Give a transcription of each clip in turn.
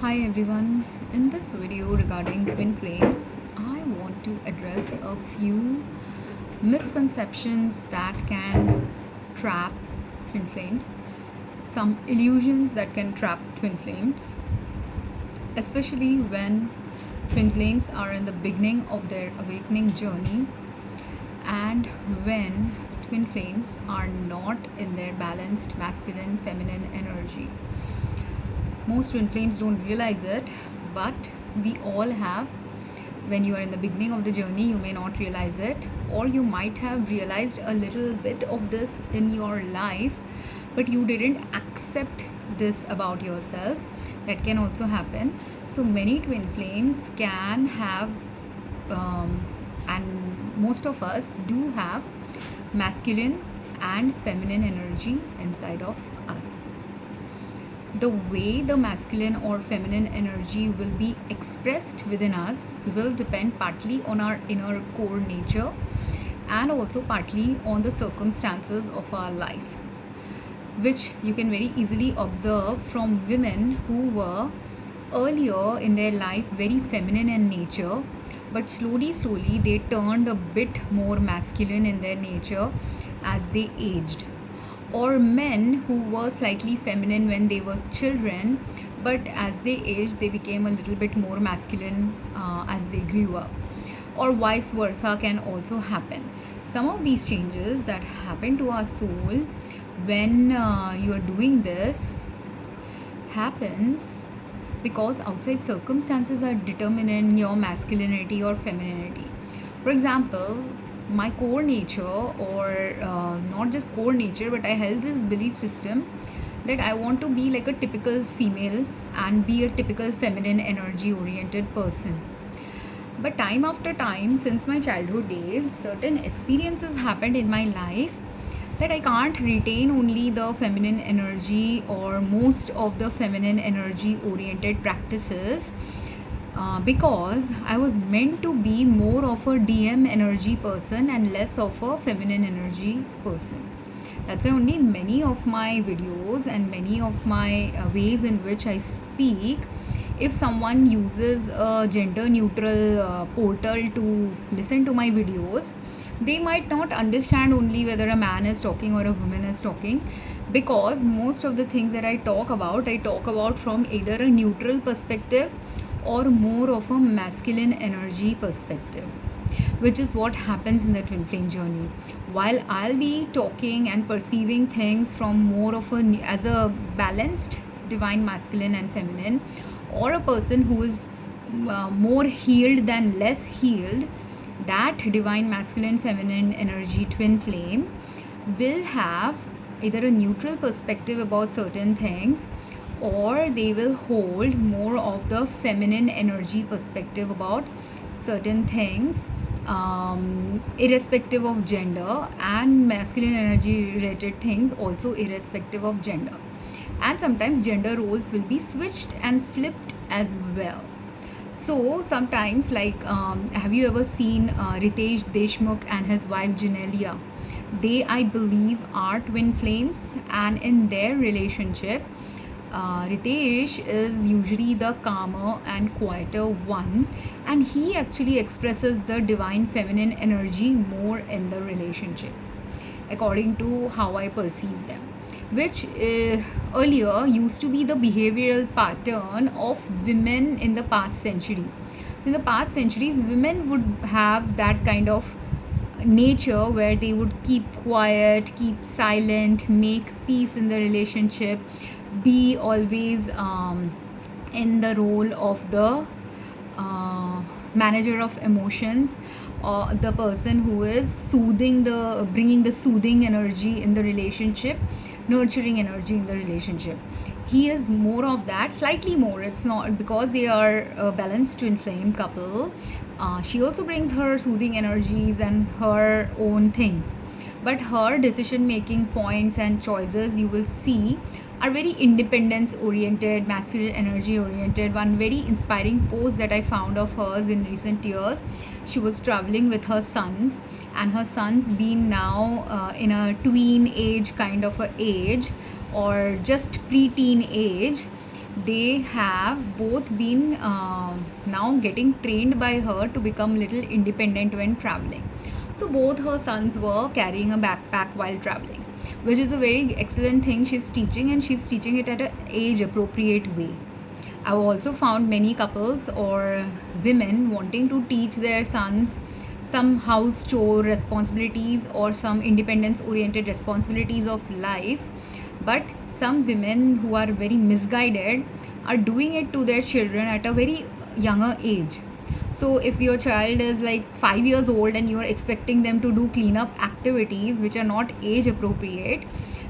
Hi everyone. In this video regarding twin flames, I want to address a few misconceptions that can trap twin flames, some illusions that can trap twin flames, especially when twin flames are in the beginning of their awakening journey and when twin flames are not in their balanced masculine feminine energy. Most twin flames don't realize it, but we all have. When you are in the beginning of the journey, you may not realize it, or you might have realized a little bit of this in your life, but you didn't accept this about yourself. That can also happen. So many twin flames can have, and most of us do have, masculine and feminine energy inside of us. The way the masculine or feminine energy will be expressed within us will depend partly on our inner core nature and also partly on the circumstances of our life, which you can very easily observe from women who were earlier in their life very feminine in nature, but slowly they turned a bit more masculine in their nature as they aged, or men who were slightly feminine when they were children, but as they aged they became a little bit more masculine as they grew up, or vice versa can also happen. Some of these changes that happen to our soul when you are doing this happens because outside circumstances are determining your masculinity or femininity. For example, my core nature, or not just core nature, but I held this belief system that I want to be like a typical female and be a typical feminine energy oriented person. But time after time, since my childhood days, certain experiences happened in my life that I can't retain only the feminine energy or most of the feminine energy oriented practices, because I was meant to be more of a DM energy person and less of a feminine energy person. That's why only many of my videos and many of my ways in which I speak, if someone uses a gender neutral portal to listen to my videos, they might not understand only whether a man is talking or a woman is talking, because most of the things that I talk about from either a neutral perspective or more of a masculine energy perspective, which is what happens in the twin flame journey. While I'll be talking and perceiving things from more of a as a balanced divine masculine and feminine, or a person who is more healed than less healed, that divine masculine feminine energy twin flame will have either a neutral perspective about certain things, or they will hold more of the feminine energy perspective about certain things, irrespective of gender, and masculine energy related things also irrespective of gender. And sometimes gender roles will be switched and flipped as well. So sometimes, like, have you ever seen Ritesh Deshmukh and his wife Janelia? They, I believe, are twin flames, and in their relationship, Ritesh is usually the calmer and quieter one, and he actually expresses the divine feminine energy more in the relationship, according to how I perceive them, which earlier used to be the behavioral pattern of women in the past century. So, in the past centuries, women would have that kind of nature where they would keep quiet, keep silent, make peace in the relationship, be always in the role of the manager of emotions, or the person who is bringing the soothing energy in the relationship, nurturing energy in the relationship. He is more of that, slightly more. It's not because they are a balanced twin flame couple. She also brings her soothing energies and her own things, but her decision making points and choices, you will see, are very independence oriented, masculine energy oriented. One very inspiring post that I found of hers in recent years, she was traveling with her sons, and her sons being now in a tween age kind of a age, or just pre-teen age, they have both been now getting trained by her to become little independent when traveling. So both her sons were carrying a backpack while traveling, which is a very excellent thing she's teaching, and she's teaching it at an age appropriate way. I've also found many couples or women wanting to teach their sons some house chore responsibilities or some independence oriented responsibilities of life, but some women who are very misguided are doing it to their children at a very younger age. So if your child is like 5 years old and you are expecting them to do cleanup activities which are not age appropriate,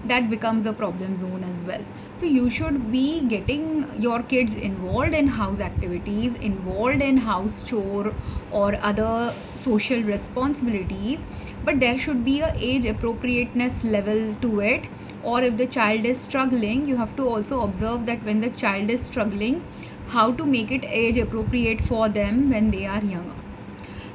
that becomes a problem zone as well. So you should be getting your kids involved in house activities, involved in house chore or other social responsibilities, but there should be a age appropriateness level to it. Or if the child is struggling, you have to also observe that when the child is struggling, how to make it age appropriate for them when they are younger.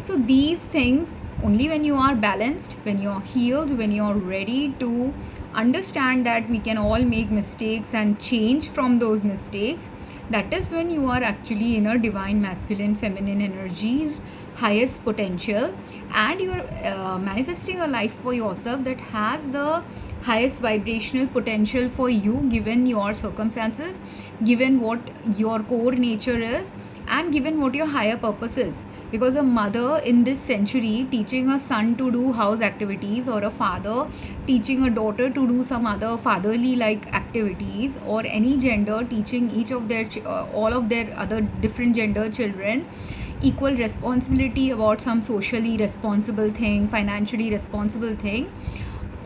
So these things, only when you are balanced, when you are healed, when you are ready to understand that we can all make mistakes and change from those mistakes, that is when you are actually in a divine masculine feminine energies highest potential, and you are manifesting a life for yourself that has the highest vibrational potential for you, given your circumstances, given what your core nature is, and given what your higher purpose is. Because a mother in this century teaching a son to do house activities, or a father teaching a daughter to do some other fatherly like activities, or any gender teaching each of their all of their other different gender children equal responsibility about some socially responsible thing, financially responsible thing,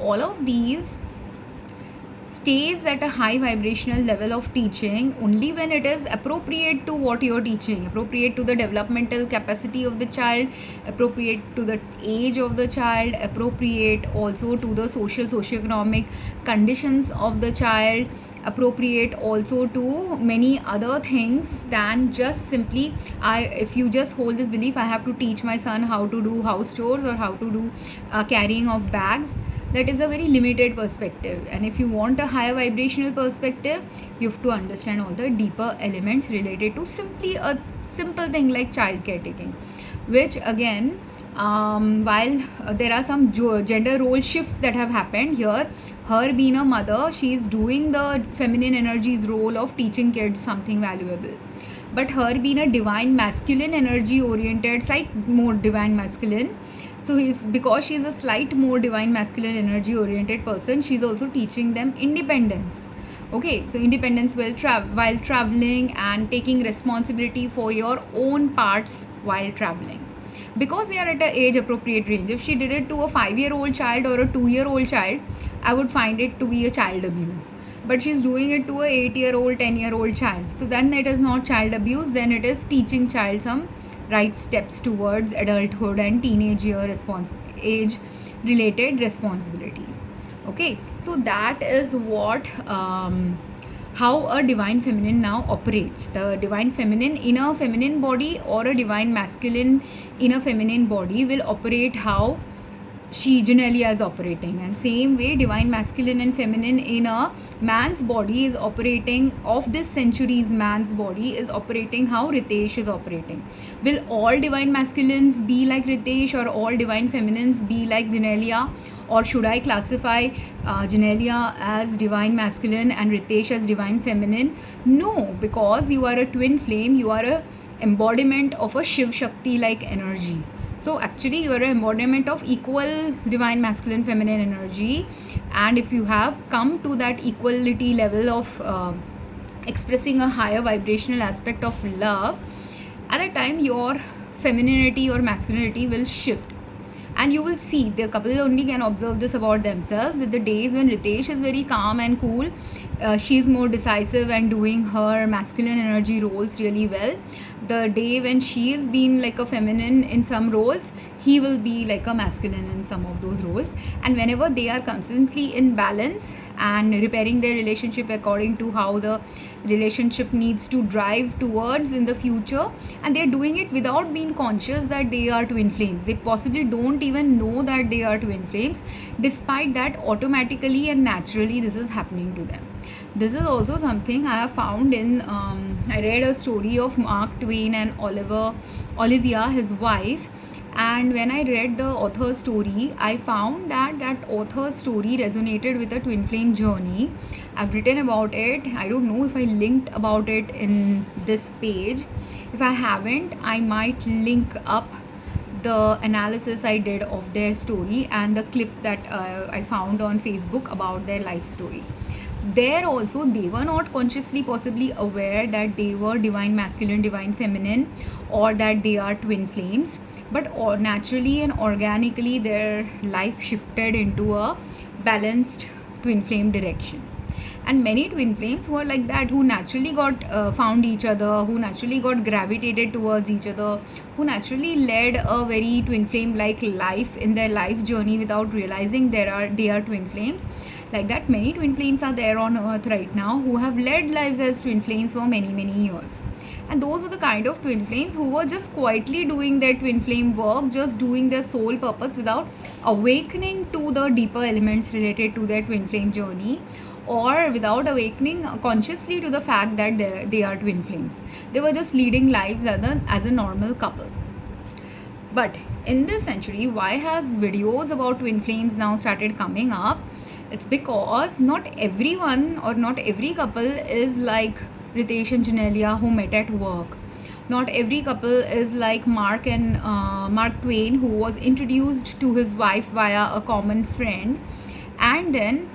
all of these stays at a high vibrational level of teaching only when it is appropriate to what you're teaching, appropriate to the developmental capacity of the child, appropriate to the age of the child, appropriate also to the social socioeconomic conditions of the child, appropriate also to many other things than just simply if you just hold this belief, I have to teach my son how to do house chores or how to do carrying of bags. That is a very limited perspective, and if you want a higher vibrational perspective, you have to understand all the deeper elements related to simply a simple thing like child caretaking, which again, while there are some gender role shifts that have happened here, her being a mother, she is doing the feminine energies role of teaching kids something valuable, but her being a divine masculine energy oriented, slight more divine masculine, so because she's a slight more divine masculine energy oriented person, she's also teaching them independence. Okay, so independence while traveling, and taking responsibility for your own parts while traveling, because they are at an age appropriate range. If she did it to a 5-year-old child or a 2-year-old child, I would find it to be a child abuse, but she's doing it to a 8-year-old 10-year-old child, so then it is not child abuse, then it is teaching child some right steps towards adulthood and teenage year age related responsibilities. Okay, so that is what how a divine feminine now operates. The divine feminine in a feminine body or a divine masculine in a feminine body will operate how she Genelia is operating, and same way divine masculine and feminine in a man's body is operating, of this century's man's body is operating how Ritesh is operating. Will all divine masculines be like Ritesh, or all divine feminines be like Genelia, or should I classify Genelia as divine masculine and Ritesh as divine feminine? No, because you are a twin flame, you are a embodiment of a Shiv Shakti like energy. So actually you are an embodiment of equal divine masculine feminine energy, and if you have come to that equality level of expressing a higher vibrational aspect of love, at that time your femininity or masculinity will shift, and you will see the couple only can observe this about themselves, that the days when Ritesh is very calm and cool, she's more decisive and doing her masculine energy roles really well. The day when she is being like a feminine in some roles, he will be like a masculine in some of those roles, and whenever they are constantly in balance and repairing their relationship according to how the relationship needs to drive towards in the future, and they're doing it without being conscious that they are twin flames, they possibly don't even know that they are twin flames, despite that automatically and naturally this is happening to them. This is also something I have found in. I read a story of Mark Twain and Olivia, his wife, and when I read the author's story, I found that that author's story resonated with a twin flame journey. I've written about it. I don't know if I linked about it in this page. If I haven't, I might link up the analysis I did of their story and the clip that I found on Facebook about their life story. There also, they were not consciously possibly aware that they were divine masculine, divine feminine, or that they are twin flames, but naturally and organically their life shifted into a balanced twin flame direction. And many twin flames who are like that, who naturally got found each other, who naturally got gravitated towards each other, who naturally led a very twin flame like life in their life journey without realizing they are twin flames. Like that, many twin flames are there on earth right now who have led lives as twin flames for many years. And those were the kind of twin flames who were just quietly doing their twin flame work, just doing their soul purpose without awakening to the deeper elements related to their twin flame journey, or without awakening consciously to the fact that they are twin flames. They were just leading lives as a normal couple. But in this century, why has videos about twin flames now started coming up? It's because not everyone or not every couple is like Ritesh and Janelia who met at work. Not every couple is like Mark Twain, who was introduced to his wife via a common friend. And then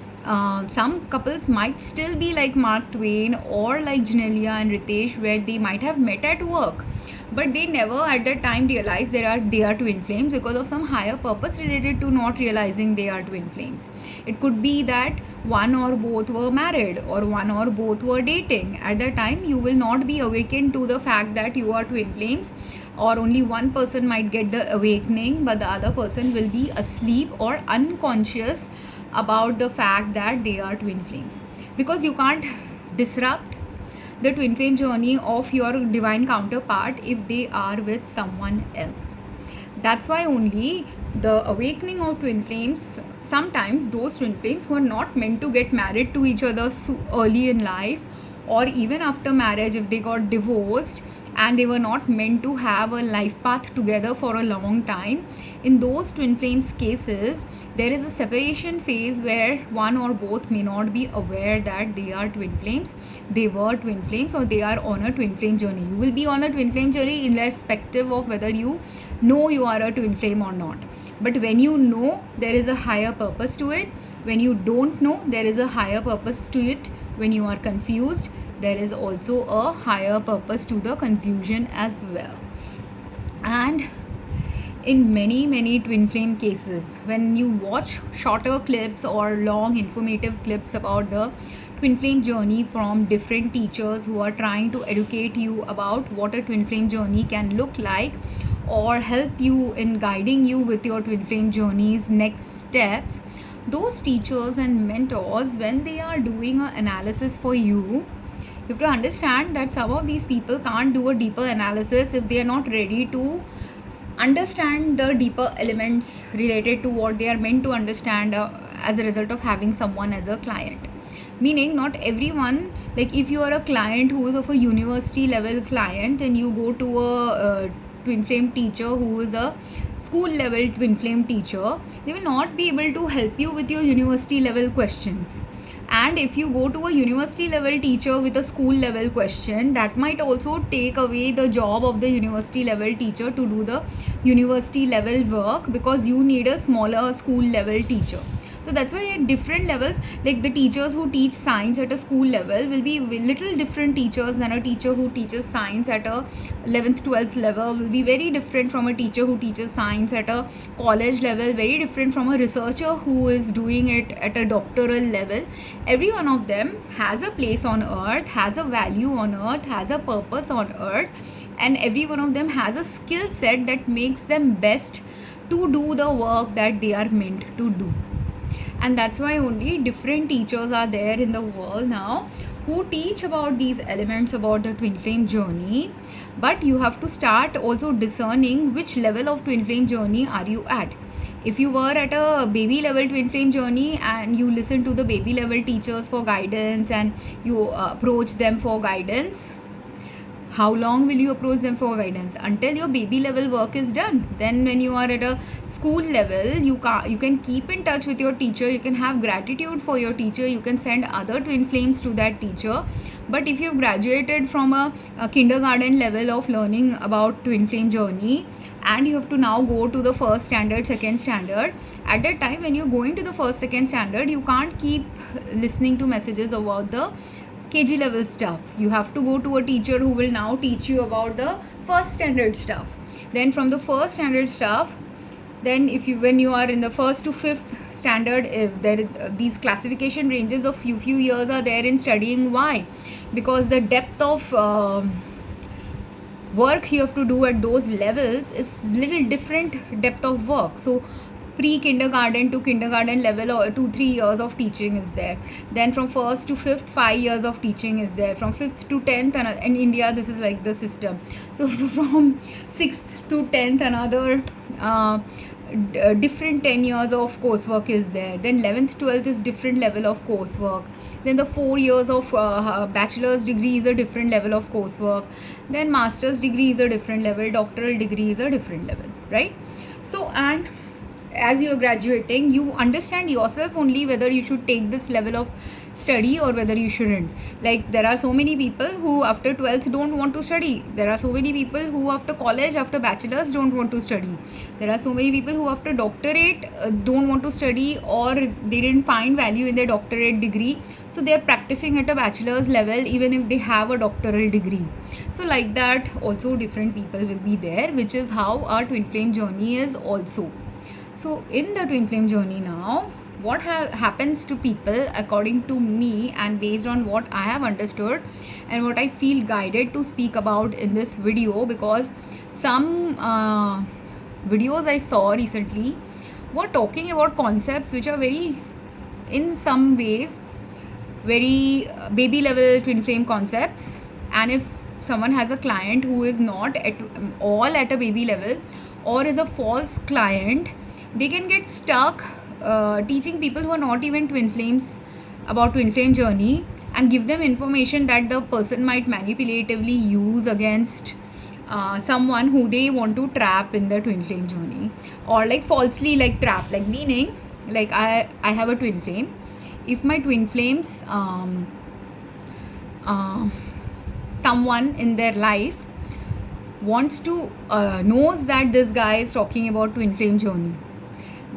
some couples might still be like Mark Twain or like Janelia and Ritesh, where they might have met at work, but they never at that time realize they are twin flames because of some higher purpose related to not realizing they are twin flames. It could be that one or both were married or one or both were dating. At that time, you will not be awakened to the fact that you are twin flames, or only one person might get the awakening, but the other person will be asleep or unconscious about the fact that they are twin flames, because you can't disrupt the twin flame journey of your divine counterpart if they are with someone else. That's why only the awakening of twin flames, sometimes those twin flames who are not meant to get married to each other so early in life, or even after marriage if they got divorced and they were not meant to have a life path together for a long time, in those twin flames cases, there is a separation phase where one or both may not be aware that they are twin flames, they were twin flames, or they are on a twin flame journey. You will be on a twin flame journey irrespective of whether you know you are a twin flame or not. But when you know, there is a higher purpose to it. When you don't know, there is a higher purpose to it. When you are confused, there is also a higher purpose to the confusion as well. And in many twin flame cases, when you watch shorter clips or long informative clips about the twin flame journey from different teachers who are trying to educate you about what a twin flame journey can look like, or help you in guiding you with your twin flame journey's next steps, those teachers and mentors, when they are doing an analysis for you, you have to understand that some of these people can't do a deeper analysis if they are not ready to understand the deeper elements related to what they are meant to understand as a result of having someone as a client. Meaning, not everyone, like if you are a client who is of a university level client and you go to a twin flame teacher who is a school level twin flame teacher, they will not be able to help you with your university level questions. And if you go to a university level teacher with a school level question, that might also take away the job of the university level teacher to do the university level work, because you need a smaller school level teacher. So that's why at different levels, like the teachers who teach science at a school level will be little different teachers than a teacher who teaches science at a 11th 12th level, will be very different from a teacher who teaches science at a college level, very different from a researcher who is doing it at a doctoral level. Every one of them has a place on earth, has a value on earth, has a purpose on earth, and every one of them has a skill set that makes them best to do the work that they are meant to do. And that's why only different teachers are there in the world now who teach about these elements about the twin flame journey. But you have to start also discerning which level of twin flame journey are you at. If you were at a baby level twin flame journey and you listen to the baby level teachers for guidance and you approach them for guidance, how long will you approach them for guidance? Until your baby level work is done. Then when you are at a school level, you can keep in touch with your teacher, you can have gratitude for your teacher, you can send other twin flames to that teacher. But if you've graduated from a kindergarten level of learning about twin flame journey and you have to now go to the first standard, second standard, at that time when you're going to the first, second standard, you can't keep listening to messages about the KG level stuff. You have to go to a teacher who will now teach you about the first standard stuff. Then from the first standard stuff, then when you are in the first to fifth standard, if there these classification ranges of few years are there in studying. Why? Because the depth of work you have to do at those levels is little different depth of work. So pre-kindergarten to kindergarten level, or 2-3 years of teaching is there. Then from first to fifth, 5 years of teaching is there. From fifth to 10th, and in India this is like the system. So from 6th to 10th, another different 10 years of coursework is there. Then 11th, 12th is different level of coursework. Then the 4 years of bachelor's degree is a different level of coursework. Then master's degree is a different level, doctoral degree is a different level, right? So, and as you're graduating, you understand yourself only whether you should take this level of study or whether you shouldn't. Like, there are so many people who after 12th don't want to study. There are so many people who after college, after bachelor's don't want to study. There are so many people who after doctorate don't want to study, or they didn't find value in their doctorate degree, so they are practicing at a bachelor's level even if they have a doctoral degree. So like that also different people will be there, which is how our twin flame journey is also. So in the twin flame journey now, what happens to people according to me and based on what I have understood and what I feel guided to speak about in this video, because some videos I saw recently were talking about concepts which are very, in some ways, very baby level twin flame concepts. And if someone has a client who is not at all at a baby level or is a false client, they can get stuck teaching people who are not even twin flames about twin flame journey and give them information that the person might manipulatively use against someone who they want to trap in the twin flame journey, or like falsely like trap, like meaning like I have a twin flame. If my twin flames someone in their life wants to knows that this guy is talking about twin flame journey,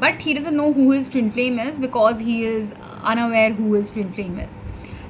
but he doesn't know who his twin flame is because he is unaware who his twin flame is.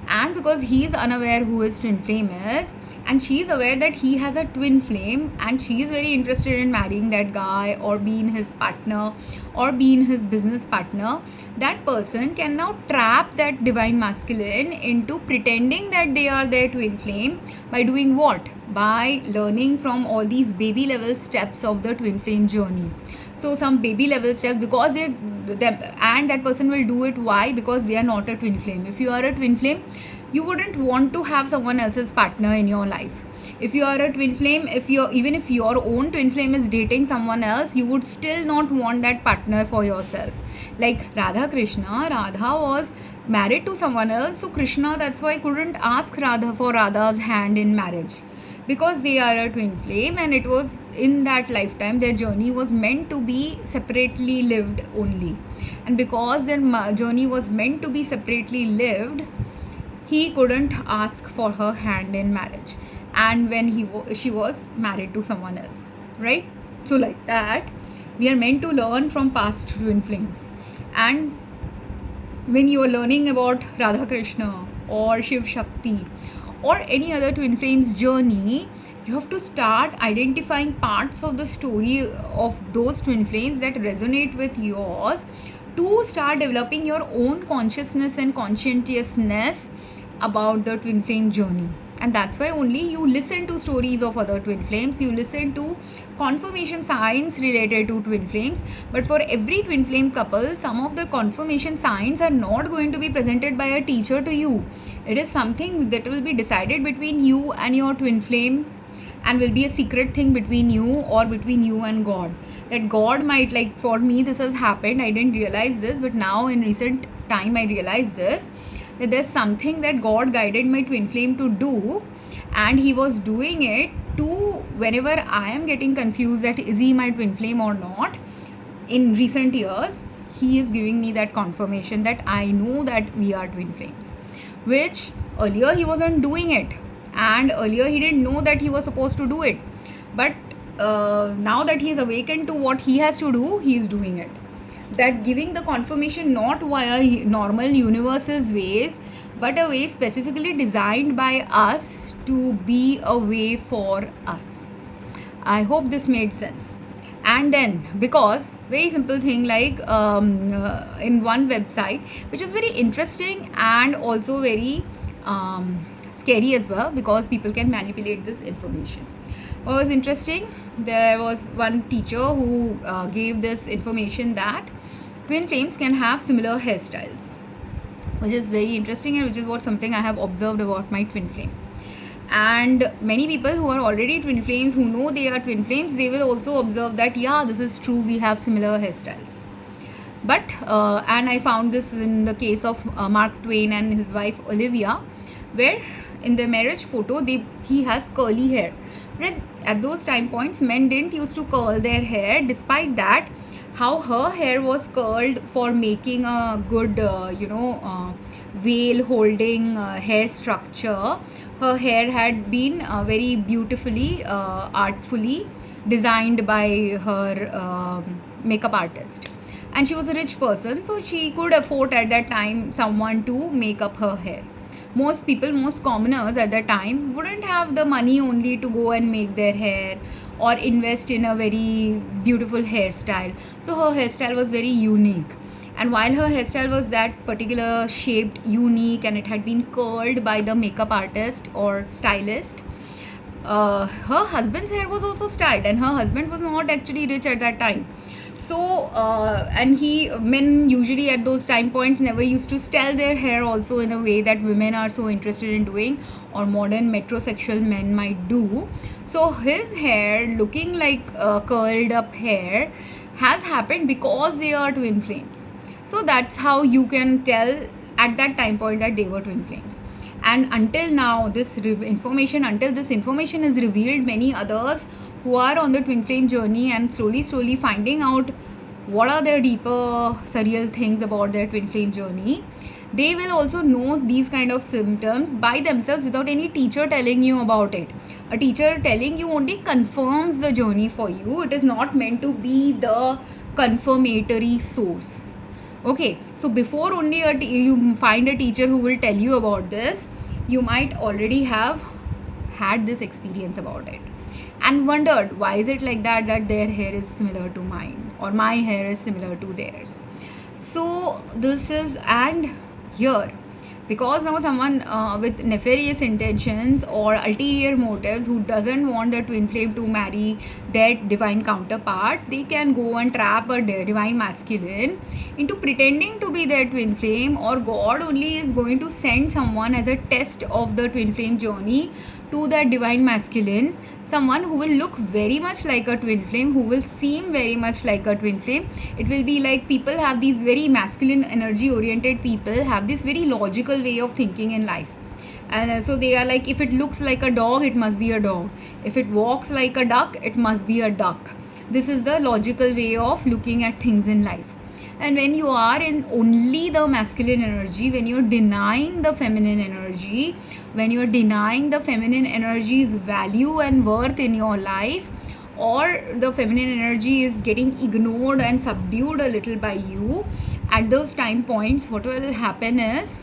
And because he is unaware who his twin flame is, and she is aware that he has a twin flame and she is very interested in marrying that guy or being his partner or being his business partner, that person can now trap that divine masculine into pretending that they are their twin flame by doing what? By learning from all these baby level steps of the twin flame journey. So some baby level steps, because and that person will do it. Why? Because they are not a twin flame. If you are a twin flame, you wouldn't want to have someone else's partner in your life. If you are a twin flame, even if your own twin flame is dating someone else, you would still not want that partner for yourself. Like Radha was married to someone else, so Krishna, that's why, couldn't ask Radha for Radha's hand in marriage, because they are a twin flame, and it was in that lifetime their journey was meant to be separately lived only. And because their journey was meant to be separately lived, he couldn't ask for her hand in marriage, and when she was married to someone else, right? So like that, we are meant to learn from past twin flames. And when you are learning about Radha Krishna or Shiv Shakti or any other twin flames journey, you have to start identifying parts of the story of those twin flames that resonate with yours, to start developing your own consciousness and conscientiousness about the twin flame journey. And that's why only you listen to stories of other twin flames, you listen to confirmation signs related to twin flames. But for every twin flame couple, some of the confirmation signs are not going to be presented by a teacher to you. It is something that will be decided between you and your twin flame, and will be a secret thing between you or between you and God. that God might, like for me this has happened, I didn't realize this, but now in recent time I realized this, that there's something that God guided my twin flame to do, and he was doing it to, whenever I am getting confused that is he my twin flame or not, in recent years he is giving me that confirmation that I know that we are twin flames, which earlier he wasn't doing it, and earlier he didn't know that he was supposed to do it, but now that he is awakened to what he has to do, he is doing it. That giving the confirmation not via normal universe's ways, but a way specifically designed by us to be a way for us. I hope this made sense. And then, because very simple thing, like in one website which is very interesting and also very scary as well, because people can manipulate this information. What was interesting, there was one teacher who gave this information that twin flames can have similar hairstyles, which is very interesting, and which is what something I have observed about my twin flame. And many people who are already twin flames, who know they are twin flames, they will also observe that yeah, this is true, we have similar hairstyles. But and I found this in the case of Mark Twain and his wife Olivia, where in their marriage photo he has curly hair, whereas at those time points men didn't used to curl their hair. Despite that, how her hair was curled for making a good veil holding hair structure, her hair had been very beautifully artfully designed by her makeup artist, and she was a rich person, so she could afford at that time someone to make up her hair. Most people, most commoners at that time wouldn't have the money only to go and make their hair or invest in a very beautiful hairstyle, so her hairstyle was very unique. And while her hairstyle was that particular shaped unique, and it had been curled by the makeup artist or stylist, her husband's hair was also styled, and her husband was not actually rich at that time. So and men usually at those time points never used to style their hair also in a way that women are so interested in doing, or modern metrosexual men might do. So his hair looking like curled up hair has happened because they are twin flames. So that's how you can tell at that time point that they were twin flames. And until now, until this information is revealed, many others who are on the twin flame journey and slowly finding out what are their deeper surreal things about their twin flame journey, they will also know these kind of symptoms by themselves without any teacher telling you about it. A teacher telling you only confirms the journey for you. It is not meant to be the confirmatory source. Okay, so before only you find a teacher who will tell you about this, you might already have had this experience about it and wondered why is it like that their hair is similar to mine or my hair is similar to theirs. So this is, and here, because now someone with nefarious intentions or ulterior motives who doesn't want the twin flame to marry their divine counterpart, they can go and trap a divine masculine into pretending to be their twin flame, or God only is going to send someone as a test of the twin flame journey to that divine masculine, someone who will look very much like a twin flame, who will seem very much like a twin flame. It will be like people have these very masculine energy oriented people have this very logical way of thinking in life, and so they are like, if it looks like a dog, it must be a dog. If it walks like a duck, it must be a duck. This is the logical way of looking at things in life. And when you are in only the masculine energy, when you're denying the feminine energy, when you're denying the feminine energy's value and worth in your life, or the feminine energy is getting ignored and subdued a little by you, at those time points, what will happen is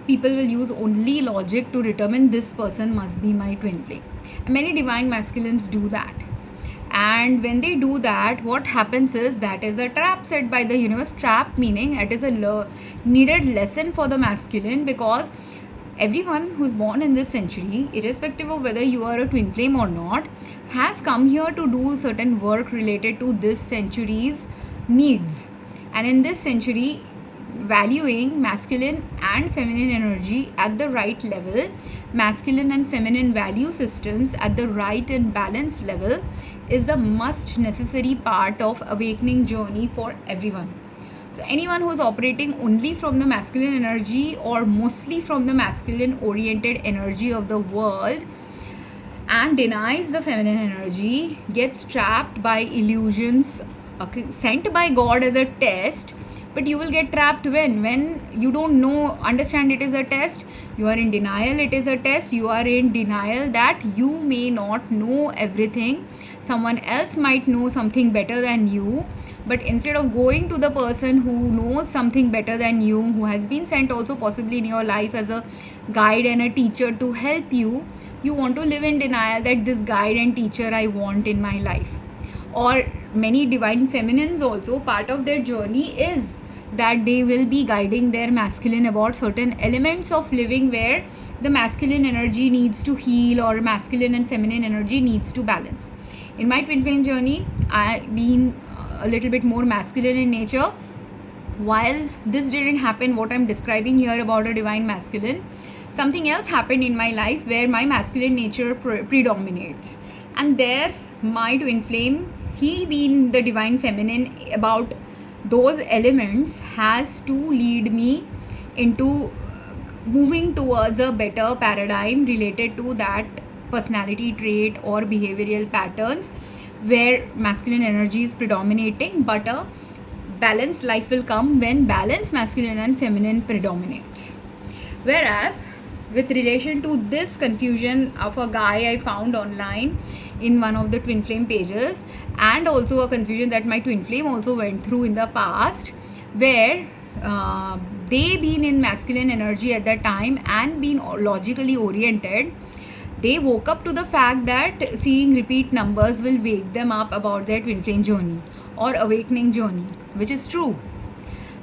people will use only logic to determine this person must be my twin flame. And many divine masculines do that. And when they do that, what happens is that is a trap set by the universe. Trap meaning it is a needed lesson for the masculine, because everyone who's born in this century, irrespective of whether you are a twin flame or not, has come here to do certain work related to this century's needs. And in this century, valuing masculine and feminine energy at the right level, masculine and feminine value systems at the right and balanced level, is a must necessary part of awakening journey for everyone. So anyone who's operating only from the masculine energy or mostly from the masculine oriented energy of the world and denies the feminine energy gets trapped by illusions sent by God as a test. But you will get trapped when you don't know, understand it is a test. You are in denial, it is a test. You are in denial that you may not know everything, someone else might know something better than you. But instead of going to the person who knows something better than you, who has been sent also possibly in your life as a guide and a teacher to help you, you want to live in denial that this guide and teacher I want in my life. Or many divine feminines also, part of their journey is that they will be guiding their masculine about certain elements of living where the masculine energy needs to heal or masculine and feminine energy needs to balance. In my twin flame journey, I've been a little bit more masculine in nature. While this didn't happen, what I'm describing here about a divine masculine, something else happened in my life where my masculine nature predominates. And there, my twin flame, he being the divine feminine about those elements, has to lead me into moving towards a better paradigm related to that personality trait or behavioral patterns where masculine energy is predominating, but a balanced life will come when balanced masculine and feminine predominates. Whereas with relation to this confusion of a guy I found online in one of the twin flame pages, and also a confusion that my twin flame also went through in the past, where they been in masculine energy at that time and been logically oriented, they woke up to the fact that seeing repeat numbers will wake them up about their twin flame journey or awakening journey, which is true.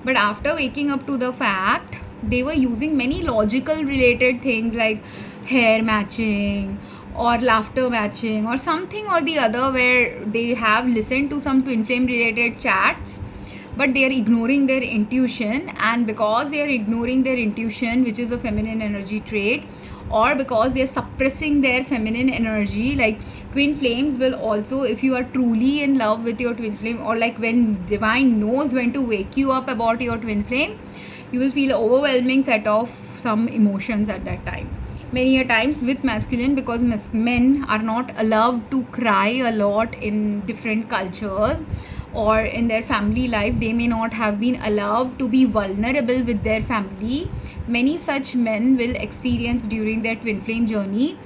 But after waking up to the fact, they were using many logical related things like hair matching or laughter matching or something or the other, where they have listened to some twin flame related chats, but they are ignoring their intuition. And because they are ignoring their intuition, which is a feminine energy trait, or because they are suppressing their feminine energy, like twin flames will also, if you are truly in love with your twin flame, or like when divine knows when to wake you up about your twin flame, you will feel overwhelming set of some emotions at that time. Many a times with masculine, because men are not allowed to cry a lot in different cultures or in their family life, they may not have been allowed to be vulnerable with their family. Many such men will experience during their twin flame journey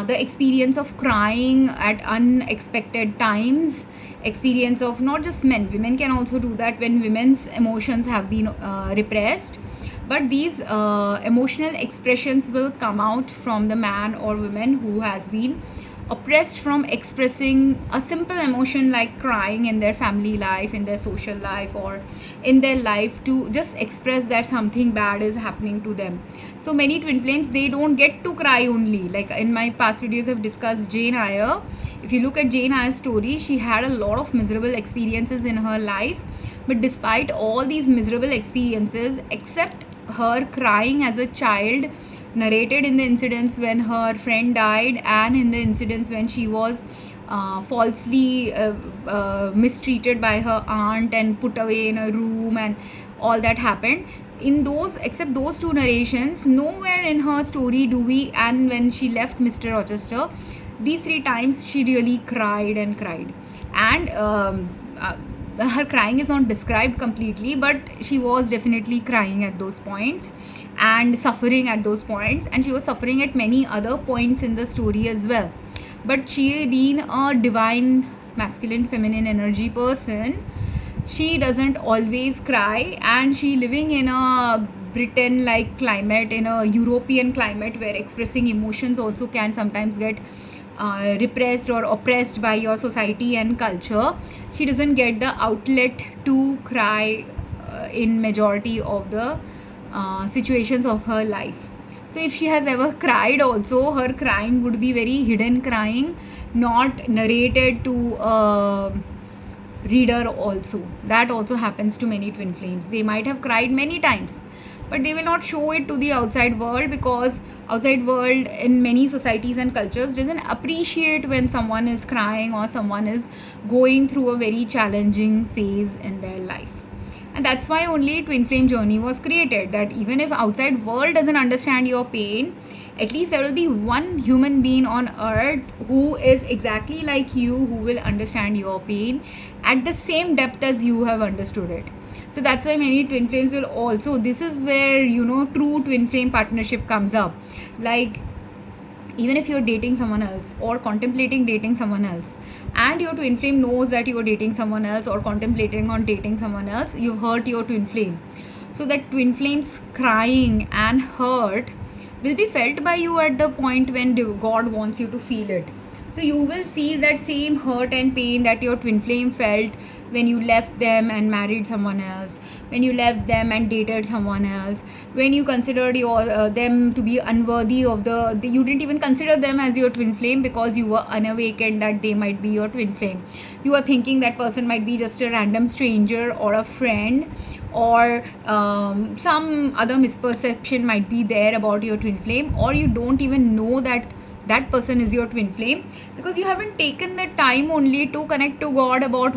the experience of crying at unexpected times, experience of not just men, women can also do that when women's emotions have been repressed. But these emotional expressions will come out from the man or woman who has been oppressed from expressing a simple emotion like crying in their family life, in their social life, or in their life, to just express that something bad is happening to them. So many twin flames, they don't get to cry only. Like in my past videos I've discussed Jane Eyre. If you look at Jane Eyre's story, she had a lot of miserable experiences in her life, but despite all these miserable experiences, except her crying as a child narrated in the incidents when her friend died and in the incidents when she was falsely mistreated by her aunt and put away in a room, and all that happened in those, except those two narrations, nowhere in her story do we, and when she left Mr. Rochester, these 3 times she really cried and cried. And her crying is not described completely, but she was definitely crying at those points and suffering at those points, and she was suffering at many other points in the story as well. But she being a divine masculine feminine energy person, she doesn't always cry, and she living in a Britain like climate, in a European climate where expressing emotions also can sometimes get repressed or oppressed by your society and culture. She doesn't get the outlet to cry in majority of the situations of her life. So if she has ever cried also, her crying would be very hidden crying, not narrated to reader also. That also happens to many twin flames. They might have cried many times, but they will not show it to the outside world, because outside world in many societies and cultures doesn't appreciate when someone is crying or someone is going through a very challenging phase in their life. And that's why only twin flame journey was created, that even if outside world doesn't understand your pain, at least there will be one human being on earth who is exactly like you, who will understand your pain at the same depth as you have understood it. So that's why many twin flames will also, this is where true twin flame partnership comes up. Like, even if you're dating someone else or contemplating dating someone else, and your twin flame knows that you're dating someone else or contemplating on dating someone else, you've hurt your twin flame. So that twin flame's crying and hurt will be felt by you at the point when God wants you to feel it. So you will feel that same hurt and pain that your twin flame felt when you left them and married someone else, when you left them and dated someone else, when you considered them to be unworthy of you didn't even consider them as your twin flame because you were unawakened that they might be your twin flame. You were thinking that person might be just a random stranger or a friend, or some other misperception might be there about your twin flame, or you don't even know that that person is your twin flame, because you haven't taken the time only to connect to God about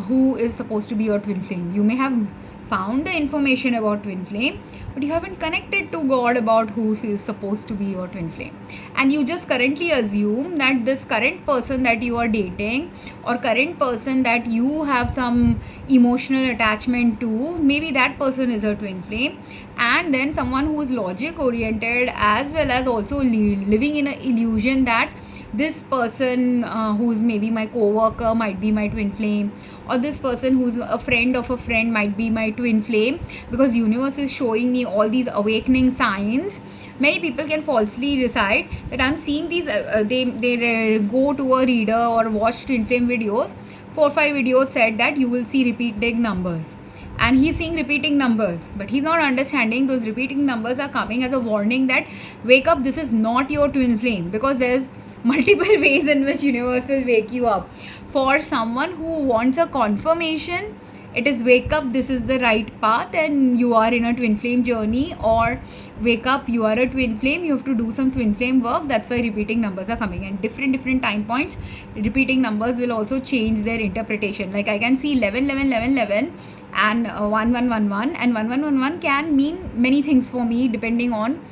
who is supposed to be your twin flame. You may have found the information about twin flame, but you haven't connected to God about who is supposed to be your twin flame. And you just currently assume that this current person that you are dating, or current person that you have some emotional attachment to, maybe that person is a twin flame. And then someone who is logic oriented, as well as also living in an illusion that this person who's maybe my co-worker might be my twin flame, or this person who's a friend of a friend might be my twin flame, because universe is showing me all these awakening signs. Many people can falsely decide that I'm seeing these they go to a reader or watch twin flame videos. 4-5 videos said that you will see repeating numbers, and he's seeing repeating numbers, but he's not understanding those repeating numbers are coming as a warning that wake up, this is not your twin flame, because there's multiple ways in which universe will wake you up. For someone who wants a confirmation, it is wake up, this is the right path and you are in a twin flame journey, or wake up, you are a twin flame, you have to do some twin flame work. That's why repeating numbers are coming, and different time points repeating numbers will also change their interpretation. Like I can see 11 11 11 11 and 1 1 1 1, and 1 1 1 1 can mean many things for me depending on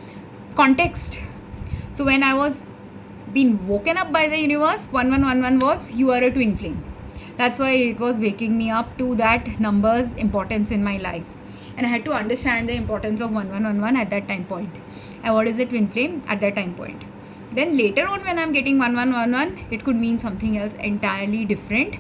context. So when I was being woken up by the universe, 1111 was you are a twin flame. That's why it was waking me up to that number's importance in my life, and I had to understand the importance of 1111 at that time point, and what is a twin flame at that time point. Then later on, when I'm getting 1111, it could mean something else entirely different.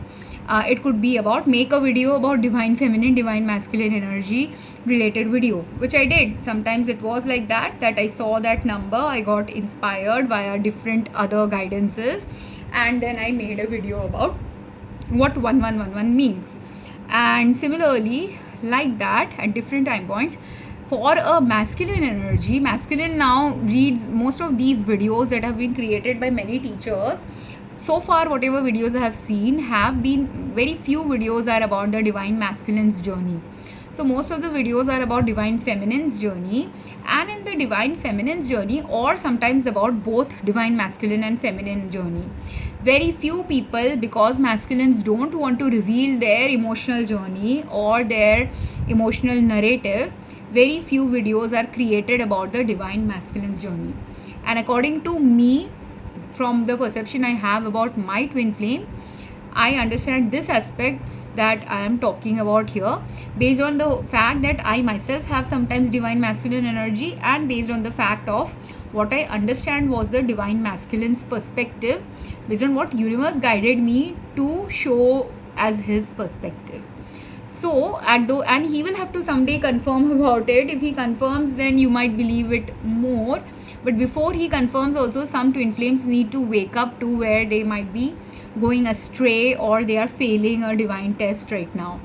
It could be about make a video about divine feminine, divine masculine energy related video, which I did. Sometimes it was like that I saw that number, I got inspired via different other guidances, and then I made a video about what 1111 means. And similarly, like that, at different time points, for a masculine energy, masculine now reads most of these videos that have been created by many teachers. So far, whatever videos I have seen have been, very few videos are about the divine masculine's journey. So most of the videos are about divine feminine's journey, and in the divine feminine's journey, or sometimes about both divine masculine and feminine journey. Very few people, because masculines don't want to reveal their emotional journey or their emotional narrative, very few videos are created about the divine masculine's journey. And according to me, from the perception I have about my twin flame, I understand this aspects that I am talking about here based on the fact that I myself have sometimes divine masculine energy, and based on the fact of what I understand was the divine masculine's perspective, based on what universe guided me to show as his perspective. So and he will have to someday confirm about it. If he confirms, then you might believe it more, but before he confirms also, some twin flames need to wake up to where they might be going astray, or they are failing a divine test right now.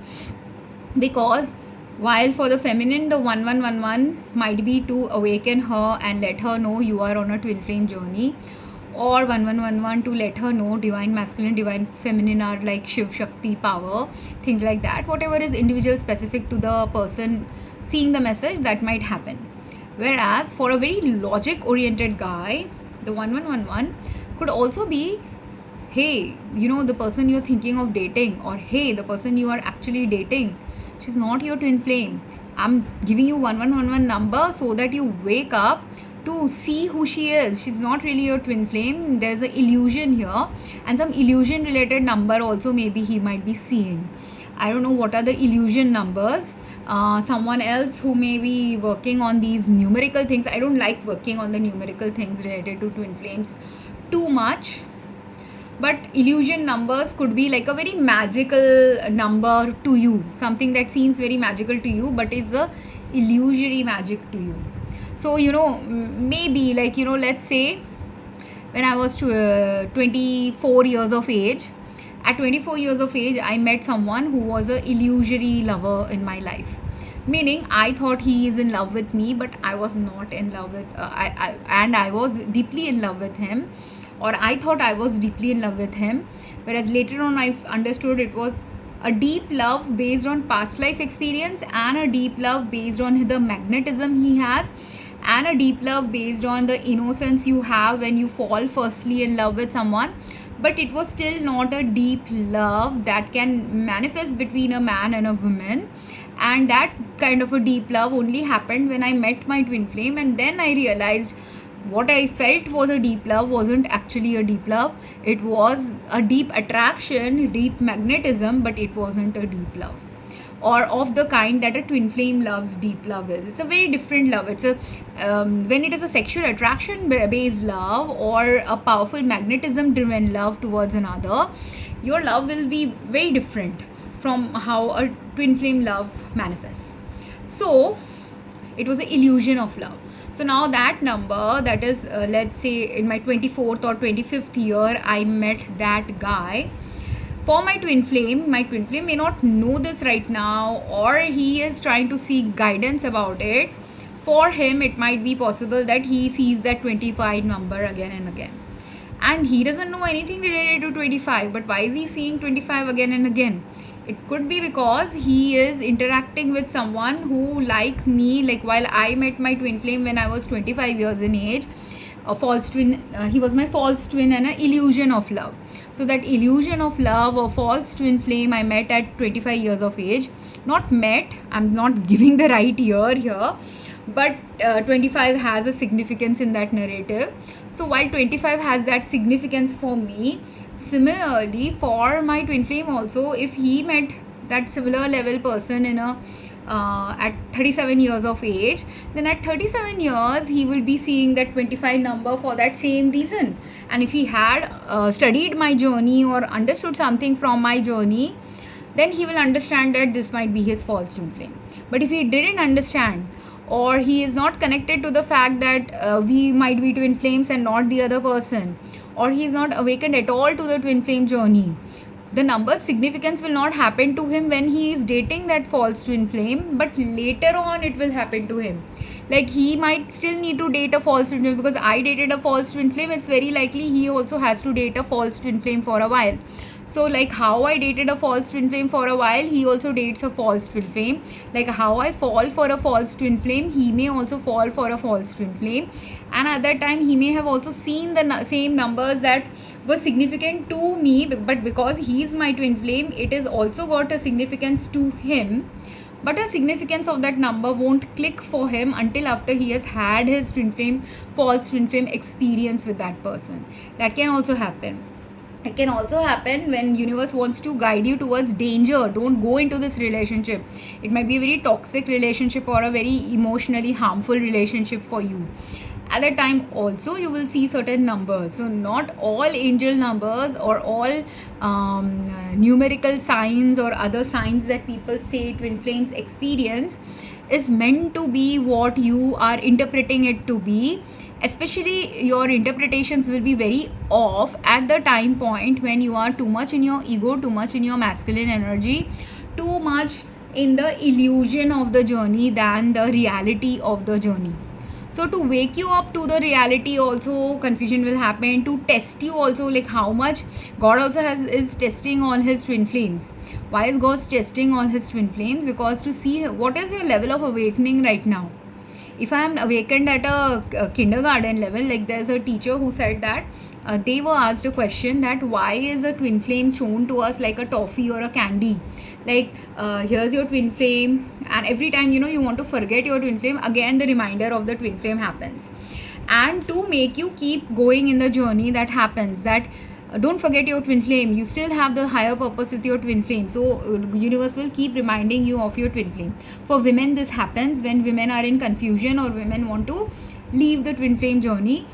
Because while for the feminine, the 1111 might be to awaken her and let her know you are on a twin flame journey, or 1111 to let her know divine masculine, divine feminine are like Shiv Shakti power, things like that. Whatever is individual specific to the person seeing the message, that might happen. Whereas for a very logic oriented guy, the 1111 could also be, hey, the person you're thinking of dating, or hey, the person you are actually dating, she's not your twin flame. I'm giving you 1111 number so that you wake up to see who she is. She's not really your twin flame. There's an illusion here, and some illusion related number also maybe he might be seeing. I don't know what are the illusion numbers. Someone else who may be working on these numerical things. I don't like working on the numerical things related to twin flames too much, but illusion numbers could be like a very magical number to you, something that seems very magical to you, but it's a illusory magic to you. So maybe like let's say when I was 24 years of age, at 24 years of age I met someone who was a illusory lover in my life, meaning I thought he is in love with me, but I was not in love with I was deeply in love with him, or I thought I was deeply in love with him, whereas later on I understood it was a deep love based on past life experience, and a deep love based on the magnetism he has, and a deep love based on the innocence you have when you fall firstly in love with someone. But it was still not a deep love that can manifest between a man and a woman, and that kind of a deep love only happened when I met my twin flame. And then I realized what I felt was a deep love wasn't actually a deep love. It was a deep attraction, deep magnetism, but it wasn't a deep love, or of the kind that a twin flame loves deep love is. It's a very different love. It's a when it is a sexual attraction based love, or a powerful magnetism driven love towards another, your love will be very different from how a twin flame love manifests. So it was an illusion of love. So now that number, that is let's say in my 24th or 25th year I met that guy. For my twin flame may not know this right now, or he is trying to seek guidance about it. For him it might be possible that he sees that 25 number again and again, and he doesn't know anything related to 25, but why is he seeing 25 again and again? It could be because he is interacting with someone who, like me, like while I met my twin flame when I was 25 years in age, a false twin, he was my false twin, and an illusion of love. So that illusion of love or false twin flame I met at 25 years of age. Not met, I'm not giving the right year here, but 25 has a significance in that narrative. So while 25 has that significance for me, similarly for my twin flame also, if he met that similar level person in a at 37 years of age, then at 37 years he will be seeing that 25 number for that same reason. And if he had studied my journey or understood something from my journey, then he will understand that this might be his false twin flame. But if he didn't understand, or he is not connected to the fact that we might be twin flames and not the other person, or he is not awakened at all to the twin flame journey, the number's significance will not happen to him when he is dating that false twin flame, but later on it will happen to him. Like he might still need to date a false twin flame, because I dated a false twin flame, it's very likely he also has to date a false twin flame for a while. So like how I dated a false twin flame for a while, he also dates a false twin flame. Like how I fall for a false twin flame, he may also fall for a false twin flame. And at that time he may have also seen the same numbers that were significant to me, but because he is my twin flame, it is also got a significance to him. But the significance of that number won't click for him until after he has had his twin flame, false twin flame experience with that person. That can also happen. It can also happen when universe wants to guide you towards danger. Don't go into this relationship. It might be a very toxic relationship or a very emotionally harmful relationship for you. At that time also you will see certain numbers. So not all angel numbers or all numerical signs or other signs that people say twin flames experience is meant to be what you are interpreting it to be. Especially your interpretations will be very off at the time point when you are too much in your ego, too much in your masculine energy, too much in the illusion of the journey than the reality of the journey. So to wake you up to the reality also confusion will happen. To test you also, like how much God also is testing on his twin flames. Why is God testing on his twin flames? Because to see what is your level of awakening right now. If I am awakened at a kindergarten level, like there's a teacher who said that they were asked a question that why is a twin flame shown to us like a toffee or a candy, like here's your twin flame, and every time you want to forget your twin flame, again the reminder of the twin flame happens, and to make you keep going in the journey that happens, that don't forget your twin flame, you still have the higher purpose with your twin flame. So universe will keep reminding you of your twin flame. For women, this happens when women are in confusion or women want to leave the twin flame journey.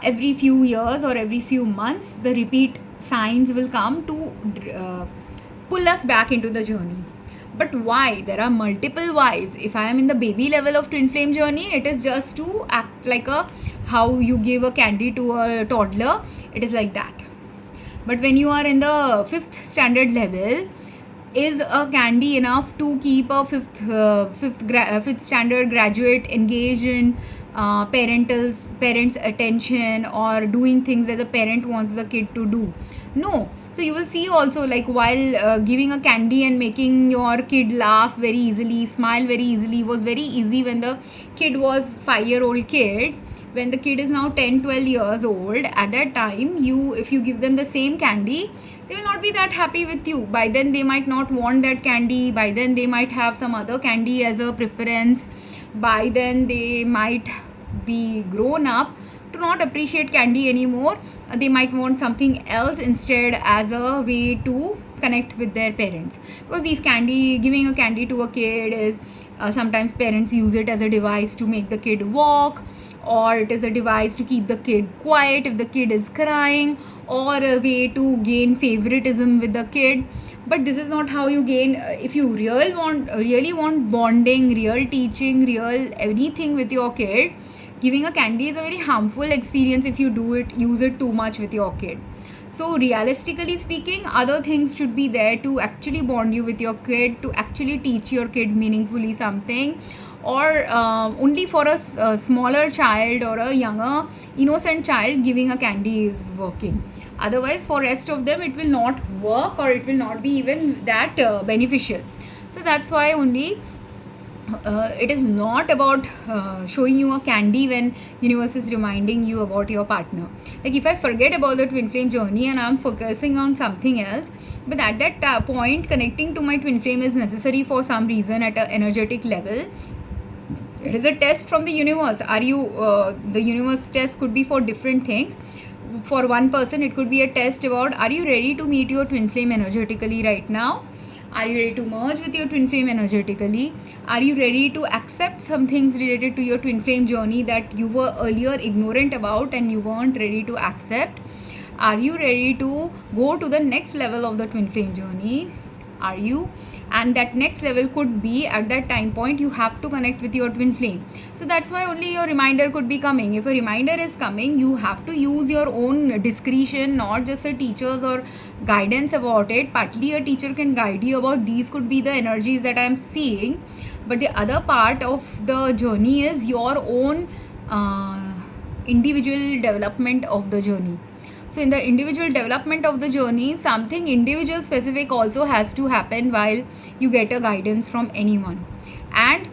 Every few years or every few months, the repeat signs will come to pull us back into the journey. But why? There are multiple whys. If I am in the baby level of twin flame journey, it is just to act like a how you give a candy to a toddler. It is like that. But when you are in the 5th standard level, is a candy enough to keep a fifth standard graduate engaged in parents attention or doing things that the parent wants the kid to do? No. So you will see also, like while giving a candy and making your kid laugh very easily, smile very easily, was very easy when the kid was 5-year-old kid. When the kid is now 10-12 years old, at that time if you give them the same candy, they will not be that happy with you. By then they might not want that candy. By then they might have some other candy as a preference. By then they might be grown up to not appreciate candy anymore. They might want something else instead as a way to connect with their parents, because giving a candy to a kid is sometimes parents use it as a device to make the kid walk, or it is a device to keep the kid quiet if the kid is crying, or a way to gain favoritism with the kid. But this is not how you gain. If you really want bonding, real teaching, real anything with your kid, giving a candy is a very harmful experience if you use it too much with your kid. So realistically speaking, other things should be there to actually bond you with your kid, to actually teach your kid meaningfully something, or only for a smaller child or a younger innocent child giving a candy is working. Otherwise for rest of them it will not work, or it will not be even that beneficial. So that's why only it is not about showing you a candy when universe is reminding you about your partner. Like if I forget about the twin flame journey and I'm focusing on something else, but at that point connecting to my twin flame is necessary for some reason at an energetic level. It is a test from the universe. The universe test could be for different things. For one person it could be a test about, are you ready to meet your twin flame energetically right now? Are you ready to merge with your twin flame energetically? Are you ready to accept some things related to your twin flame journey that you were earlier ignorant about and you weren't ready to accept? Are you ready to go to the next level of the twin flame journey? Are you? And that next level could be, at that time point you have to connect with your twin flame. So that's why only your reminder could be coming. If a reminder is coming, you have to use your own discretion, not just a teacher's or guidance about it. Partly a teacher can guide you about these could be the energies that I am seeing, but the other part of the journey is your own individual development of the journey. So in the individual development of the journey, something individual specific also has to happen while you get a guidance from anyone. And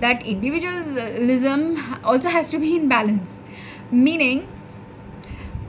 that individualism also has to be in balance. Meaning,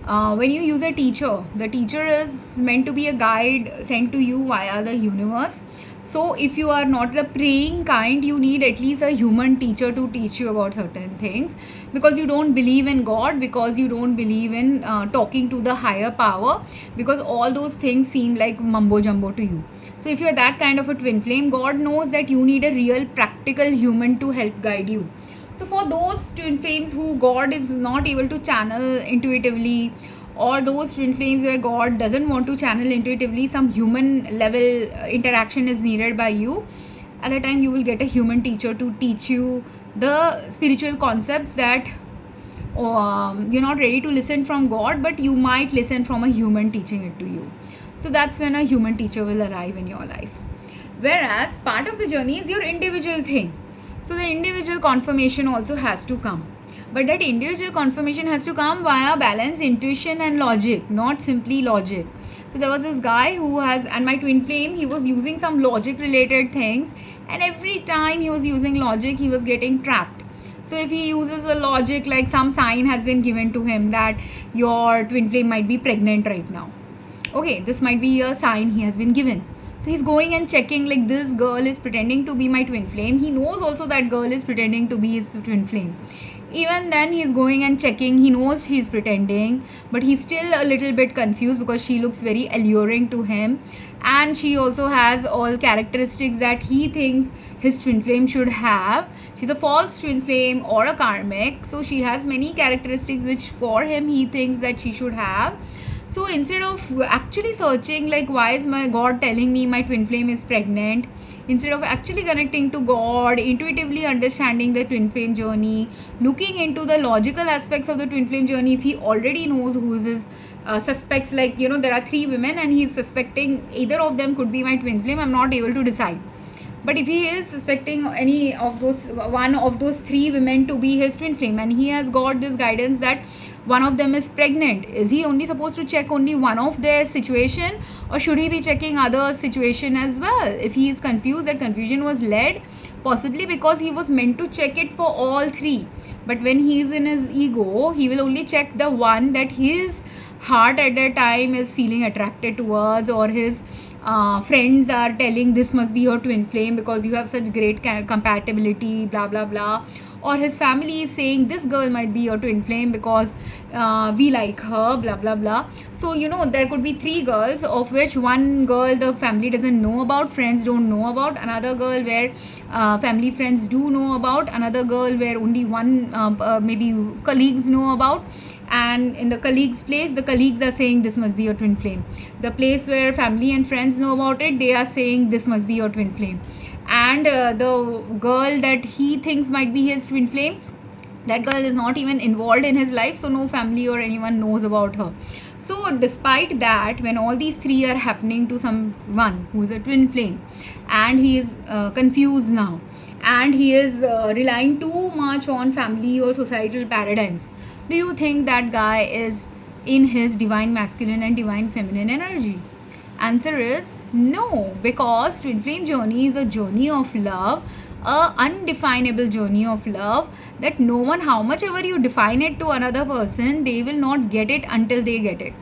when you use a teacher, the teacher is meant to be a guide sent to you via the universe. So if you are not the praying kind, you need at least a human teacher to teach you about certain things, because you don't believe in God, because you don't believe in talking to the higher power, because all those things seem like mumbo jumbo to you. So if you're that kind of a twin flame, God knows that you need a real practical human to help guide you. So for those twin flames who God is not able to channel intuitively, or those twin flames where God doesn't want to channel intuitively, some human level interaction is needed by you. At that time you will get a human teacher to teach you the spiritual concepts that you're not ready to listen from God, but you might listen from a human teaching it to you. So that's when a human teacher will arrive in your life. Whereas part of the journey is your individual thing. So the individual confirmation also has to come. But that individual confirmation has to come via balance, intuition, and logic, not simply logic. So there was this guy who has, and my twin flame, he was using some logic related things, and every time he was using logic, he was getting trapped. So if he uses a logic, like some sign has been given to him that your twin flame might be pregnant right now. Okay, this might be a sign he has been given. So he's going and checking, like, this girl is pretending to be my twin flame. He knows also that girl is pretending to be his twin flame. Even then he's going and checking, he knows she's pretending, but he's still a little bit confused because she looks very alluring to him, and she also has all characteristics that he thinks his twin flame should have. She's a false twin flame or a karmic, so she has many characteristics which for him he thinks that she should have. So instead of actually searching, like, why is my God telling me my twin flame is pregnant, instead of actually connecting to God, intuitively understanding the twin flame journey, looking into the logical aspects of the twin flame journey, if he already knows who is his suspects, like, there are 3 women and he's suspecting either of them could be my twin flame, I'm not able to decide. But if he is suspecting any of those, one of those 3 women to be his twin flame, and he has got this guidance that one of them is pregnant, is he only supposed to check only one of their situation, or should he be checking other situation as well? If he is confused, that confusion was led possibly because he was meant to check it for all 3. But when he is in his ego, he will only check the one that his heart at that time is feeling attracted towards, or his friends are telling this must be your twin flame because you have such great compatibility, blah blah blah, or his family is saying this girl might be your twin flame because we like her, blah blah blah. So there could be 3 girls, of which one girl the family doesn't know about, friends don't know about, another girl where family friends do know about, another girl where only one maybe colleagues know about, and in the colleagues place, the colleagues are saying this must be your twin flame. The place where family and friends know about it, they are saying this must be your twin flame. And the girl that he thinks might be his twin flame, that girl is not even involved in his life, so no family or anyone knows about her. So despite that, when all these 3 are happening to someone who is a twin flame, and he is confused now, and he is relying too much on family or societal paradigms, do you think that guy is in his divine masculine and divine feminine energy? Answer is no, because twin flame journey is a journey of love, a undefinable journey of love, that no one, how much ever you define it to another person, they will not get it until they get it.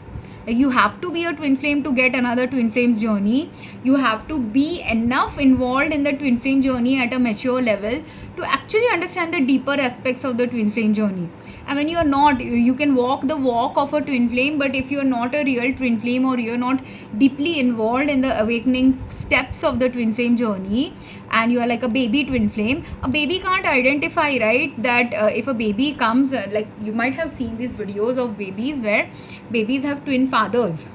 Like, you have to be a twin flame to get another twin flames journey. You have to be enough involved in the twin flame journey at a mature level to actually understand the deeper aspects of the twin flame journey. And when you are not, you can walk the walk of a twin flame, but if you are not a real twin flame, or you are not deeply involved in the awakening steps of the twin flame journey, and you are like a baby twin flame, a baby can't identify, right, that if a baby comes, like, you might have seen these videos of babies where babies have twin fathers,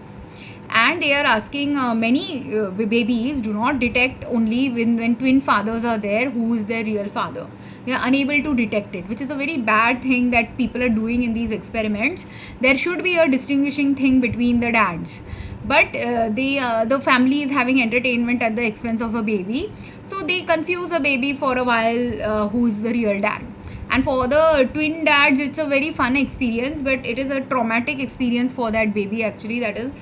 and they are asking, many babies do not detect, only when twin fathers are there, who is their real father. They are unable to detect it, which is a very bad thing that people are doing in these experiments. There should be a distinguishing thing between the dads, but the family is having entertainment at the expense of a baby, so they confuse a baby for a while, who is the real dad. And for the twin dads, it's a very fun experience, but it is a traumatic experience for that baby actually that is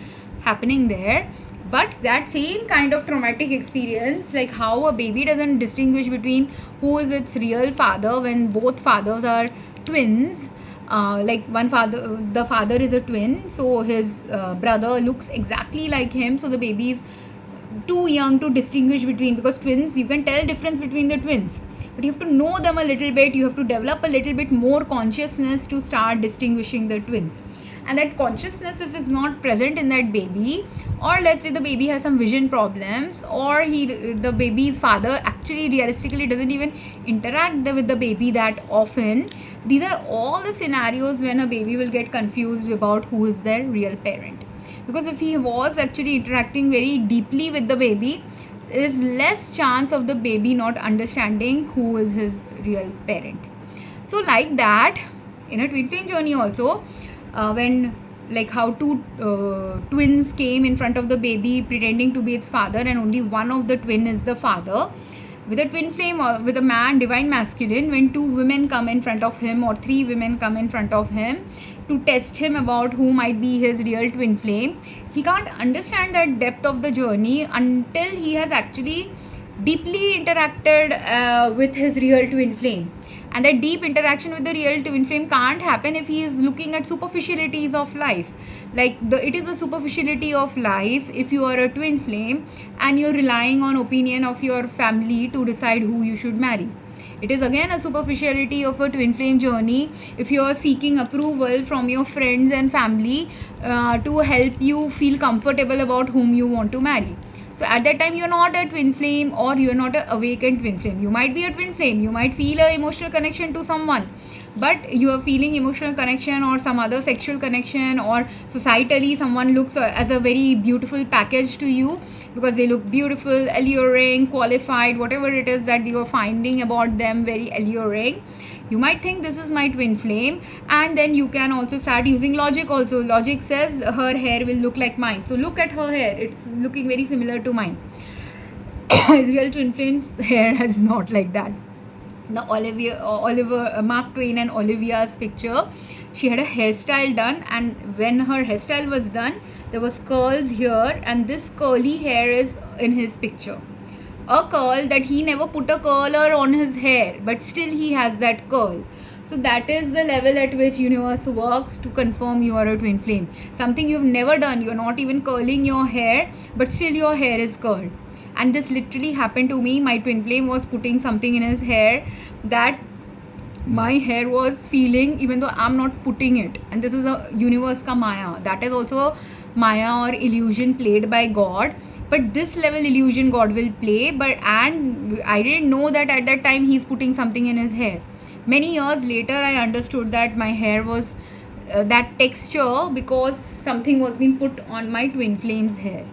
happening there. But that same kind of traumatic experience, like how a baby doesn't distinguish between who is its real father when both fathers are twins, like one father, the father is a twin, so his brother looks exactly like him, so the baby is too young to distinguish between, because twins, you can tell difference between the twins, but you have to know them a little bit, you have to develop a little bit more consciousness to start distinguishing the twins. And that consciousness, if is not present in that baby, or let's say the baby has some vision problems, or the baby's father actually realistically doesn't even interact with the baby that often, these are all the scenarios when a baby will get confused about who is their real parent. Because if he was actually interacting very deeply with the baby, there is less chance of the baby not understanding who is his real parent. So like that, in a twin flame journey also, when, like, how 2 twins came in front of the baby pretending to be its father, and only one of the twin is the father, With a twin flame or with a man, divine masculine, when two women come in front of him or three women come in front of him to test him about who might be his real twin flame, he can't understand that depth of the journey until he has actually deeply interacted with his real twin flame. And that deep interaction with the real twin flame can't happen if he is looking at superficialities of life. Like it is a superficiality of life if you are a twin flame and you're relying on opinion of your family to decide who you should marry. It is again a superficiality of a twin flame journey if you are seeking approval from your friends and family to help you feel comfortable about whom you want to marry. So at that time, you're not a twin flame or you're not an awakened twin flame. You might be a twin flame. You might feel an emotional connection to someone, but you are feeling emotional connection or some other sexual connection, or societally someone looks as a very beautiful package to you because they look beautiful, alluring, qualified, whatever it is that you're finding about them very alluring. You might think this is my twin flame, and then you can also start using logic also. Logic says her hair will look like mine, so look at her hair, it's looking very similar to mine. Real twin flames hair is not like that. The Oliver Mark Twain and Olivia's picture, she had a hairstyle done, and when her hairstyle was done, there was curls here, and this curly hair is in his picture. A curl that he never put a curler on his hair, but still he has that curl. So that is the level at which universe works to confirm you are a twin flame. Something you've never done, you're not even curling your hair, but still your hair is curled. And this literally happened to me. My twin flame was putting something in his hair that my hair was feeling, even though I'm not putting it. And this is a universe ka maya. That is also maya or illusion played by God. But this level illusion God will play. And I didn't know that at that time he's putting something in his hair. Many years later, I understood that my hair was that texture because something was being put on my twin flame's hair.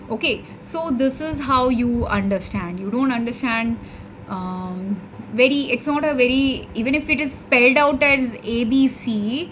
Okay, so this is how you understand. You don't understand it's not a very, even if it is spelled out as ABC,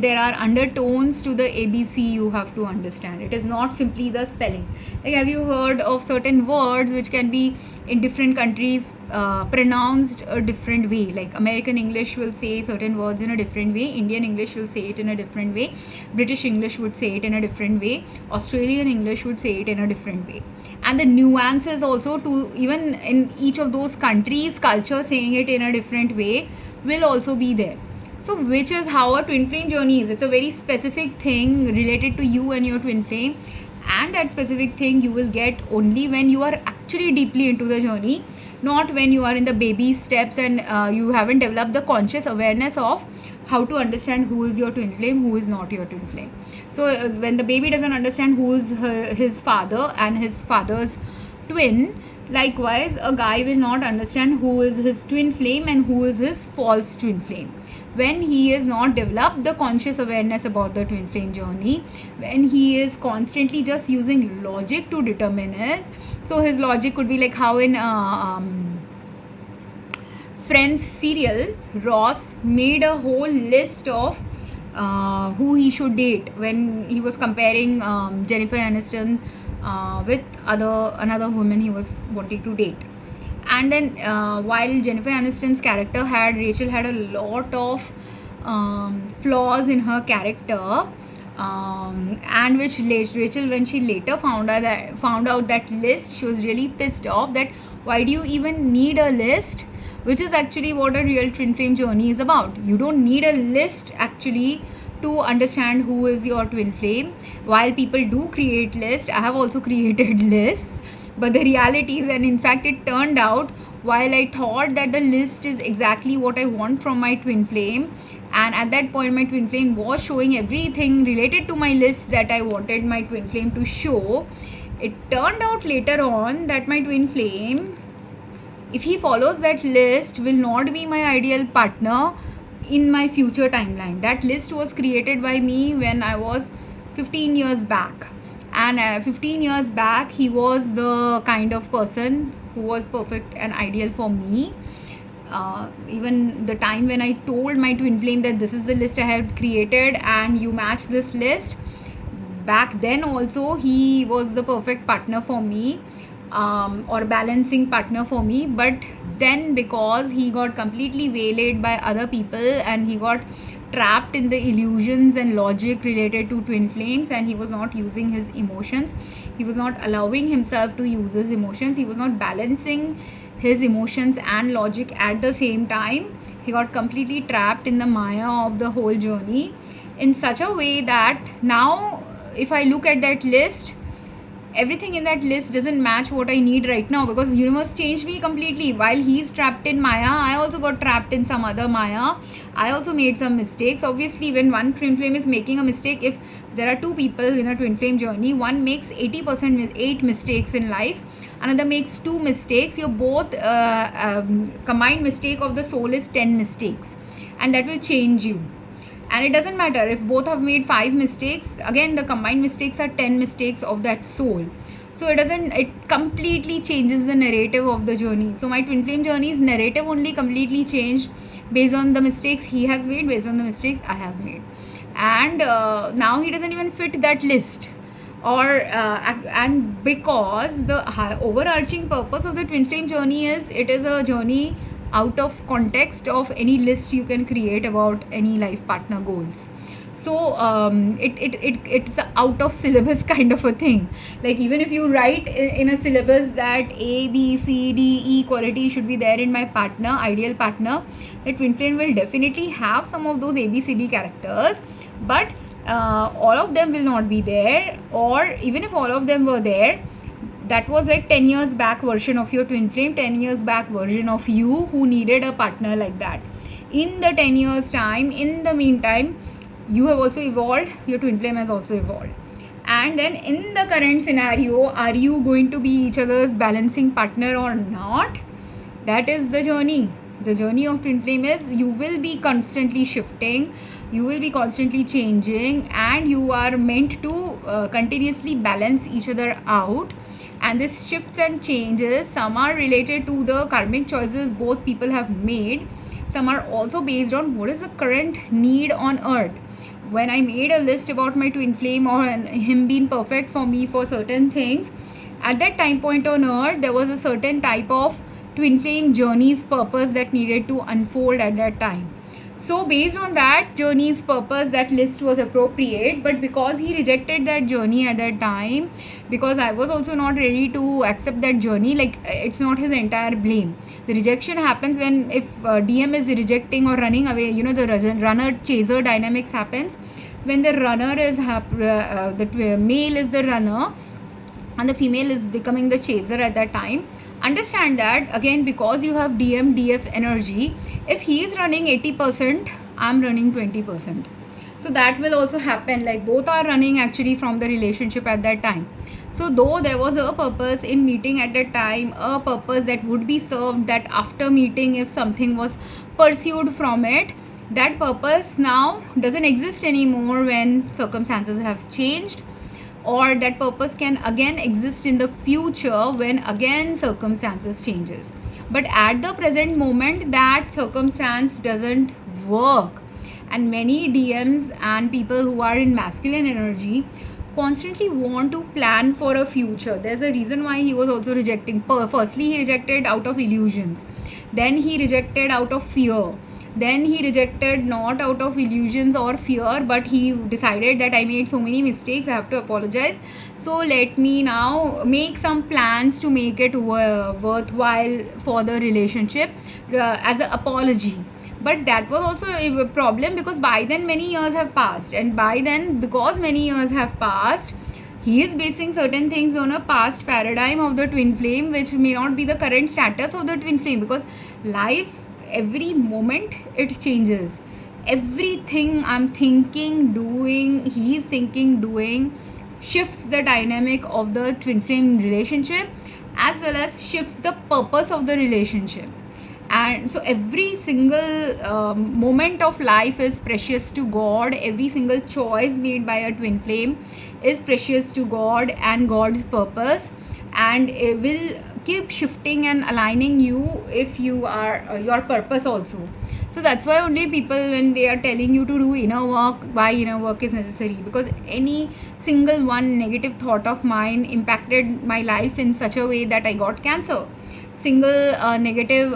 there are undertones to the ABC you have to understand. It is not simply the spelling. Like, have you heard of certain words which can be in different countries pronounced a different way? Like American English will say certain words in a different way, Indian English will say it in a different way, British English would say it in a different way, Australian English would say it in a different way. And the nuances also, to even in each of those countries, culture saying it in a different way will also be there. So which is how a twin flame journey is. It's a very specific thing related to you and your twin flame, and that specific thing you will get only when you are actually deeply into the journey, not when you are in the baby steps and you haven't developed the conscious awareness of how to understand who is your twin flame, who is not your twin flame. So when the baby doesn't understand who is his father and his father's twin, likewise a guy will not understand who is his twin flame and who is his false twin flame when he is not developed the conscious awareness about the twin flame journey, when he is constantly just using logic to determine it. So his logic could be like how in Friends serial, Ross made a whole list of who he should date when he was comparing Jennifer Aniston with another woman he was wanting to date. And then while Jennifer Aniston's character Rachel had a lot of flaws in her character, and which Rachel, when she later found out that list, she was really pissed off that why do you even need a list, which is actually what a real twin flame journey is about. You don't need a list actually to understand who is your twin flame. While people do create lists, I have also created lists, but the reality is, and in fact it turned out, while I thought that the list is exactly what I want from my twin flame, and at that point my twin flame was showing everything related to my list that I wanted my twin flame to show, it turned out later on that my twin flame, if he follows that list, will not be my ideal partner in my future timeline. That list was created by me when I was 15 years back, and 15 years back he was the kind of person who was perfect and ideal for me. Even the time when I told my twin flame that this is the list I have created and you match this list, back then also he was the perfect partner for me. or balancing partner for me. But then because he got completely waylaid by other people and he got trapped in the illusions and logic related to twin flames, and he was not using his emotions, he was not allowing himself to use his emotions, he was not balancing his emotions and logic at the same time, he got completely trapped in the maya of the whole journey in such a way that now if I look at that list, everything in that list doesn't match what I need right now, because universe changed me completely. While he's trapped in maya, I also got trapped in some other maya. I also made some mistakes. Obviously, when one twin flame is making a mistake, if there are two people in a twin flame journey, one makes 80% 8 mistakes in life, another makes 2 mistakes, your both combined mistake of the soul is 10 mistakes, and that will change you. And it doesn't matter if both have made 5 mistakes, again the combined mistakes are 10 mistakes of that soul. So it completely changes the narrative of the journey. So my twin flame journey's narrative only completely changed based on the mistakes he has made, based on the mistakes I have made. And now he doesn't even fit that list, or and because the overarching purpose of the twin flame journey is, it is a journey out of context of any list you can create about any life partner goals. So it's a out of syllabus kind of a thing. Like even if you write in a syllabus that A B C D E quality should be there in my partner, ideal partner, the twin flame will definitely have some of those A B C D characters, but all of them will not be there. Or even if all of them were there, that was like 10 years back version of your twin flame, 10 years back version of you who needed a partner like that. In the 10 years time, in the meantime, you have also evolved, your twin flame has also evolved. And then in the current scenario, are you going to be each other's balancing partner or not? That is the journey. The journey of twin flame is, you will be constantly shifting, you will be constantly changing, and you are meant to continuously balance each other out. And this shifts and changes, some are related to the karmic choices both people have made, some are also based on what is the current need on earth. When I made a list about my twin flame or him being perfect for me for certain things, at that time point on earth, there was a certain type of twin flame journey's purpose that needed to unfold at that time. So based on that journey's purpose, that list was appropriate. But because he rejected that journey at that time, because I was also not ready to accept that journey, like it's not his entire blame. The rejection happens when, if DM is rejecting or running away, the runner chaser dynamics happens when the runner is the male is the runner and the female is becoming the chaser at that time. Understand that again, because you have DM DF energy, if he is running 80%, I'm running 20%. So that will also happen, like both are running actually from the relationship at that time. So though there was a purpose in meeting at that time, a purpose that would be served, that after meeting if something was pursued from it, that purpose now doesn't exist anymore when circumstances have changed, or that purpose can again exist in the future when again circumstances changes. But at the present moment, that circumstance doesn't work. And many DMs and people who are in masculine energy constantly want to plan for a future. There's a reason why he was also rejecting. Firstly, he rejected out of illusions, then he rejected out of fear, then he rejected not out of illusions or fear, but he decided that I made so many mistakes, I have to apologize, so let me now make some plans to make it worthwhile for the relationship as an apology. But that was also a problem, because by then many years have passed, and by then, because many years have passed, he is basing certain things on a past paradigm of the twin flame, which may not be the current status of the twin flame, because life, every moment it changes. Everything I'm thinking, doing, he's thinking, doing, shifts the dynamic of the twin flame relationship, as well as shifts the purpose of the relationship. And so every single moment of life is precious to God. Every single choice made by a twin flame is precious to God and God's purpose, and it will keep shifting and aligning you if you are your purpose also. So that's why only people, when they are telling you to do inner work, why inner work is necessary, because any single one negative thought of mine impacted my life in such a way that I got cancer. Single negative,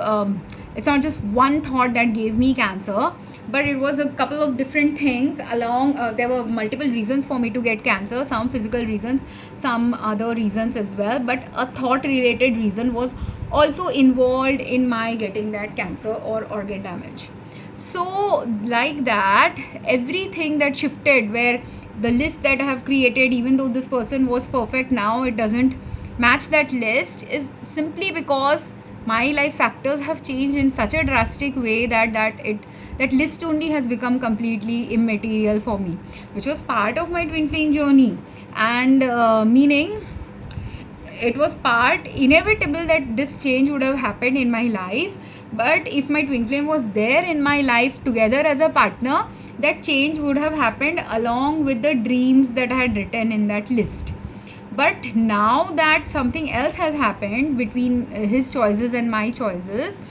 it's not just one thought that gave me cancer, but it was a couple of different things along. There were multiple reasons for me to get cancer, some physical reasons, some other reasons as well, but a thought related reason was also involved in my getting that cancer or organ damage. So like that, everything that shifted, where the list that I have created, even though this person was perfect, now it doesn't match that list, is simply because my life factors have changed in such a drastic way that list only has become completely immaterial for me, which was part of my twin flame journey. And meaning, it was part inevitable that this change would have happened in my life. But if my twin flame was there in my life together as a partner, that change would have happened along with the dreams that I had written in that list. But now that something else has happened between his choices and my choices,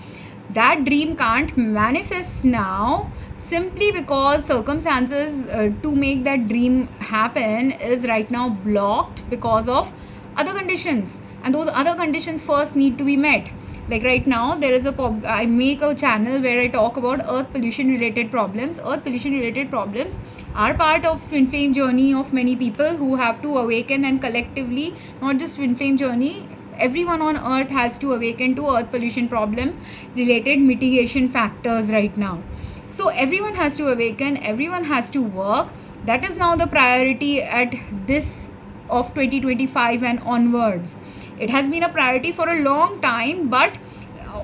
that dream can't manifest now, simply because circumstances to make that dream happen is right now blocked because of other conditions, and those other conditions first need to be met. Like right now, there is I make a channel where I talk about earth pollution related problems. Earth pollution related problems are part of twin flame journey of many people who have to awaken, and collectively, not just twin flame journey, everyone on earth has to awaken to earth pollution problem related mitigation factors right now. So everyone has to awaken, everyone has to work. That is now the priority at this of 2025 and onwards. It has been a priority for a long time, but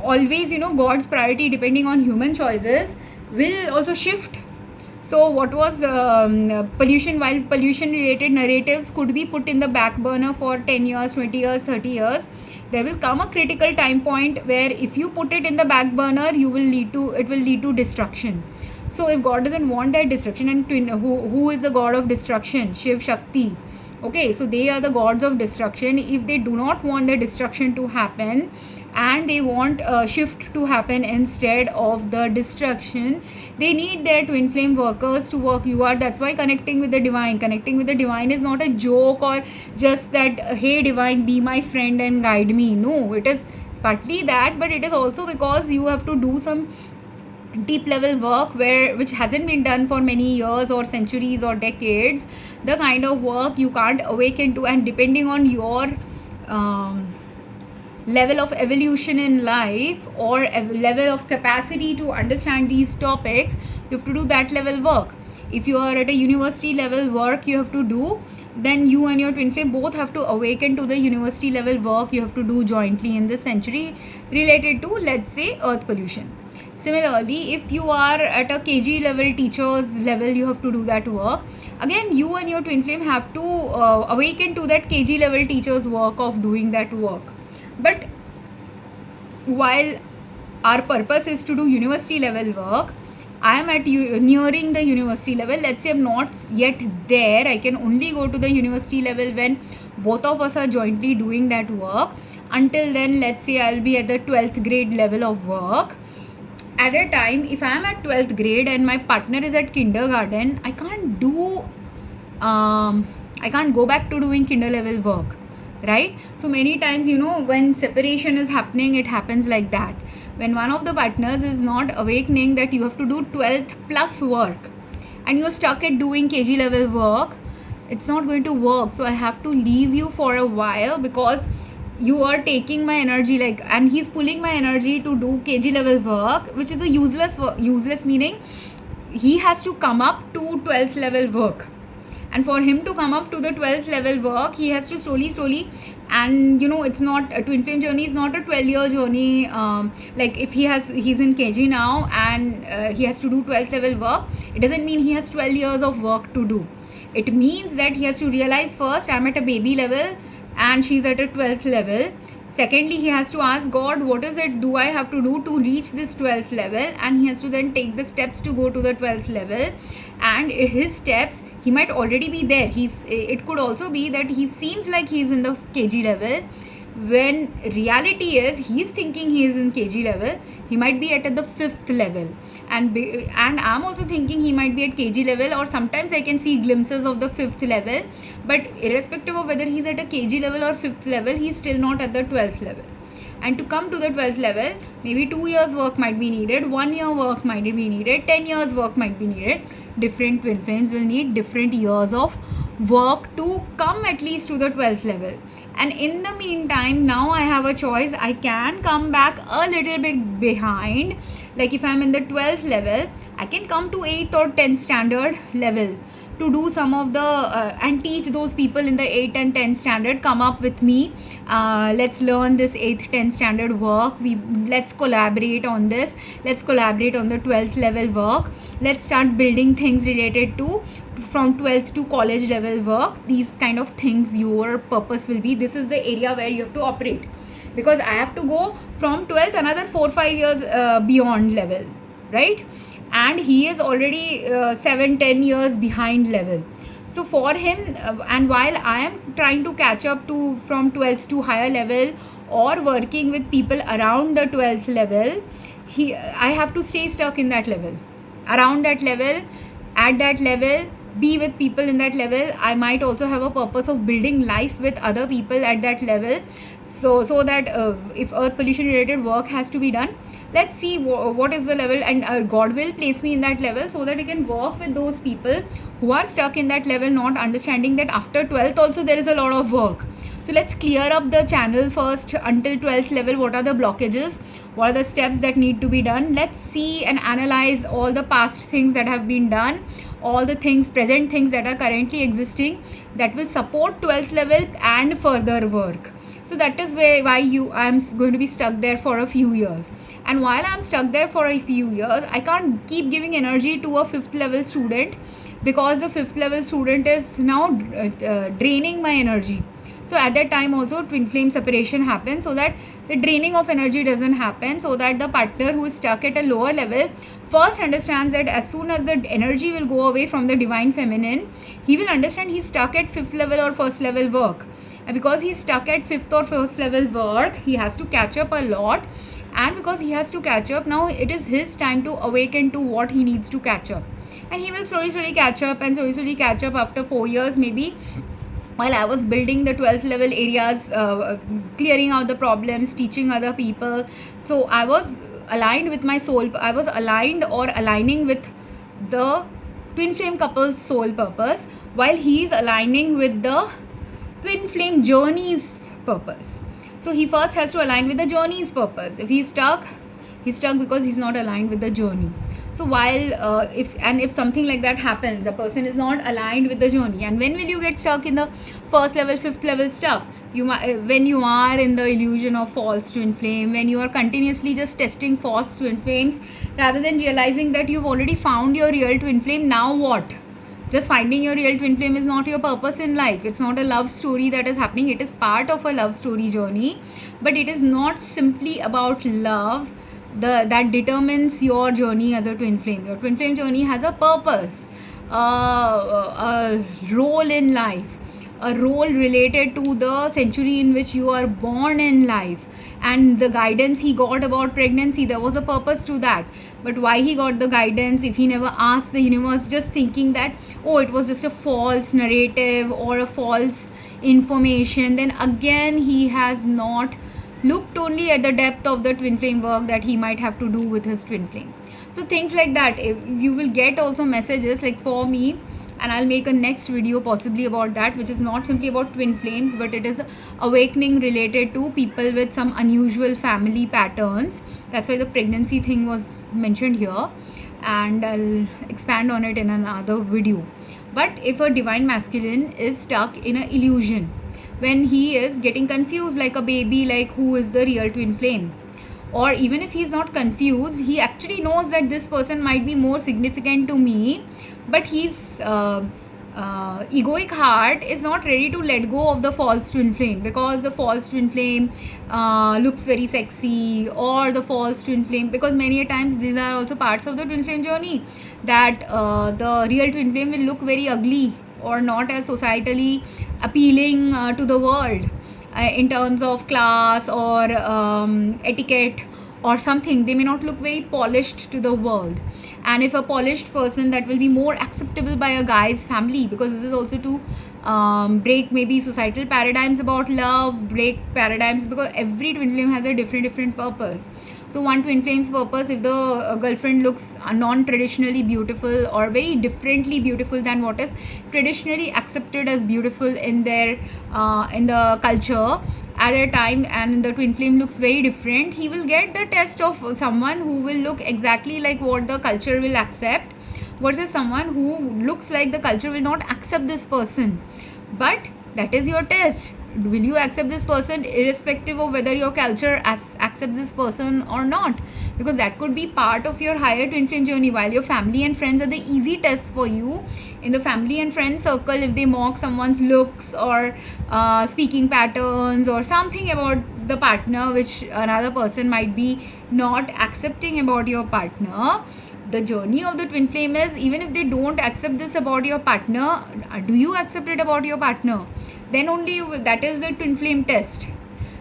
always, God's priority, depending on human choices, will also shift. So what was pollution, while pollution related narratives could be put in the back burner for 10 years, 20 years, 30 years, there will come a critical time point where if you put it in the back burner, it will lead to destruction. So if God doesn't want that destruction, and who is the god of destruction? Shiv Shakti. Okay, so they are the gods of destruction. If they do not want the destruction to happen, and they want a shift to happen instead of the destruction, they need their twin flame workers to work. That's why connecting with the divine is not a joke, or just that, hey divine, be my friend and guide me. No, it is partly that, but it is also because you have to do some deep level work which hasn't been done for many years or centuries or decades. The kind of work you can't awaken to, and depending on your level of evolution in life, or level of capacity to understand these topics, you have to do that level work. If you are at a university level work you have to do, then you and your twin flame both have to awaken to the university level work you have to do jointly in this century, related to, let's say, earth pollution. Similarly, if you are at a KG level, teacher's level, you have to do that work. Again, you and your twin flame have to awaken to that KG level teacher's work of doing that work. But while our purpose is to do university level work, I am at nearing the university level. Let's say I'm not yet there. I can only go to the university level when both of us are jointly doing that work. Until then, let's say I'll be at the 12th grade level of work. At a time, if I am at 12th grade and my partner is at kindergarten, I can't go back to doing kinder level work, right? So many times, when separation is happening, it happens like that. When one of the partners is not awakening that you have to do 12th plus work, and you're stuck at doing KG level work, it's not going to work. So I have to leave you for a while, because you are taking my energy, and he's pulling my energy to do KG level work, which is a useless meaning he has to come up to 12th level work. And for him to come up to the 12th level work, he has to slowly, and it's not a twin flame journey is not a 12-year journey. Like if he's in KG now, and he has to do 12th level work, it doesn't mean he has 12 years of work to do. It means that he has to realize, first, I'm at a baby level and she's at a 12th level. Secondly, he has to ask God, what is it do I have to do to reach this 12th level? And he has to then take the steps to go to the 12th level. And his steps, he might already be there. It could also be that he seems like he's in the KG level, when reality is he's thinking he is in kg level, he might be at the 5th level, and I'm also thinking he might be at kg level, or sometimes I can see glimpses of the 5th level, but irrespective of whether he's at a kg level or 5th level, he's still not at the 12th level. And to come to the 12th level, maybe 2 years work might be needed, 1 year work might be needed, 10 years work might be needed. Different twin flames will need different years of work to come at least to the 12th level. And in the meantime, now I have a choice. I can come back a little bit behind. Like if I'm in the 12th level, I can come to 8th or 10th standard level to do some of the and teach those people in the 8th and 10th standard, come up with me, let's learn this 8th 10th standard work, let's collaborate on this, let's collaborate on the 12th level work, let's start building things related to from 12th to college level work. These kind of things your purpose will be. This is the area where you have to operate, because I have to go from 12th another 4-5 years beyond level, right? And he is already 7-10 years behind level. So for him, and while I am trying to catch up to from 12th to higher level, or working with people around the 12th level, I have to stay stuck in that level, around that level, at that level, be with people in that level. I might also have a purpose of building life with other people at that level, so that if earth pollution related work has to be done, let's see what is the level, and God will place me in that level so that I can work with those people who are stuck in that level, not understanding that after 12th also there is a lot of work. So let's clear up the channel first until 12th level. What are the blockages, what are the steps that need to be done? Let's see and analyze all the past things that have been done, all the things, present things that are currently existing, that will support 12th level and further work. So that is why I'm going to be stuck there for a few years. And while I'm stuck there for a few years, I can't keep giving energy to a 5th level student, because the 5th level student is now draining my energy. So at that time also twin flame separation happens, so that the draining of energy doesn't happen, so that the partner who is stuck at a lower level first understands that as soon as the energy will go away from the divine feminine, he will understand he's stuck at 5th level or 1st level work. And because he's stuck at 5th or 1st level work, he has to catch up a lot. And because he has to catch up, now it is his time to awaken to what he needs to catch up. And he will slowly catch up, and slowly catch up after 4 years maybe. While I was building the 12th level areas, clearing out the problems, teaching other people, so I was aligned with my soul. I was aligned or aligning with the twin flame couple's soul purpose, while he is aligning with the twin flame journey's purpose. So he first has to align with the journey's purpose. If he's stuck because he's not aligned with the journey. So while if something like that happens, a person is not aligned with the journey, and when will you get stuck in the 1st level, 5th level stuff? When you are in the illusion of false twin flame, when you are continuously just testing false twin flames, rather than realizing that you've already found your real twin flame. Now what? Just finding your real twin flame is not your purpose in life. It's not a love story that is happening. It is part of a love story journey, but it is not simply about love that determines your journey as a twin flame. Your twin flame journey has a purpose, a role in life, a role related to the century in which you are born in life, and the guidance he got about pregnancy, there was a purpose to that. But why he got the guidance if he never asked the universe, just thinking that, oh, it was just a false narrative or a false information, then again he has not looked only at the depth of the twin flame work that he might have to do with his twin flame. So things like that, if you will get also messages like for me, and I'll make a next video possibly about that, which is not simply about twin flames, but it is awakening related to people with some unusual family patterns. That's why the pregnancy thing was mentioned here, and I'll expand on it in another video. But if a divine masculine is stuck in an illusion, when he is getting confused like a baby, like who is the real twin flame, or even if he's not confused, he actually knows that this person might be more significant to me, but his egoic heart is not ready to let go of the false twin flame, because the false twin flame looks very sexy, or the false twin flame, because many a times these are also parts of the twin flame journey, that the real twin flame will look very ugly or not as societally appealing to the world. in terms of class or etiquette or something. They may not look very polished to the world. And if a polished person, that will be more acceptable by a guy's family, because this is also to break maybe societal paradigms about love, break paradigms, because every twin flame has a different purpose. So one twin flame's purpose, if the girlfriend looks non-traditionally beautiful or very differently beautiful than what is traditionally accepted as beautiful in their in the culture at a time, and the twin flame looks very different, he will get the test of someone who will look exactly like what the culture will accept, versus someone who looks like the culture will not accept this person. But that is your test. Will you accept this person irrespective of whether your culture accepts this person or not? Because that could be part of your higher twin flame journey. While your family and friends are the easy tests for you, in the family and friend circle, if they mock someone's looks or speaking patterns or something about the partner which another person might be not accepting about your partner, the journey of the twin flame is, even if they don't accept this about your partner, do you accept it about your partner? Then only that is the twin flame test.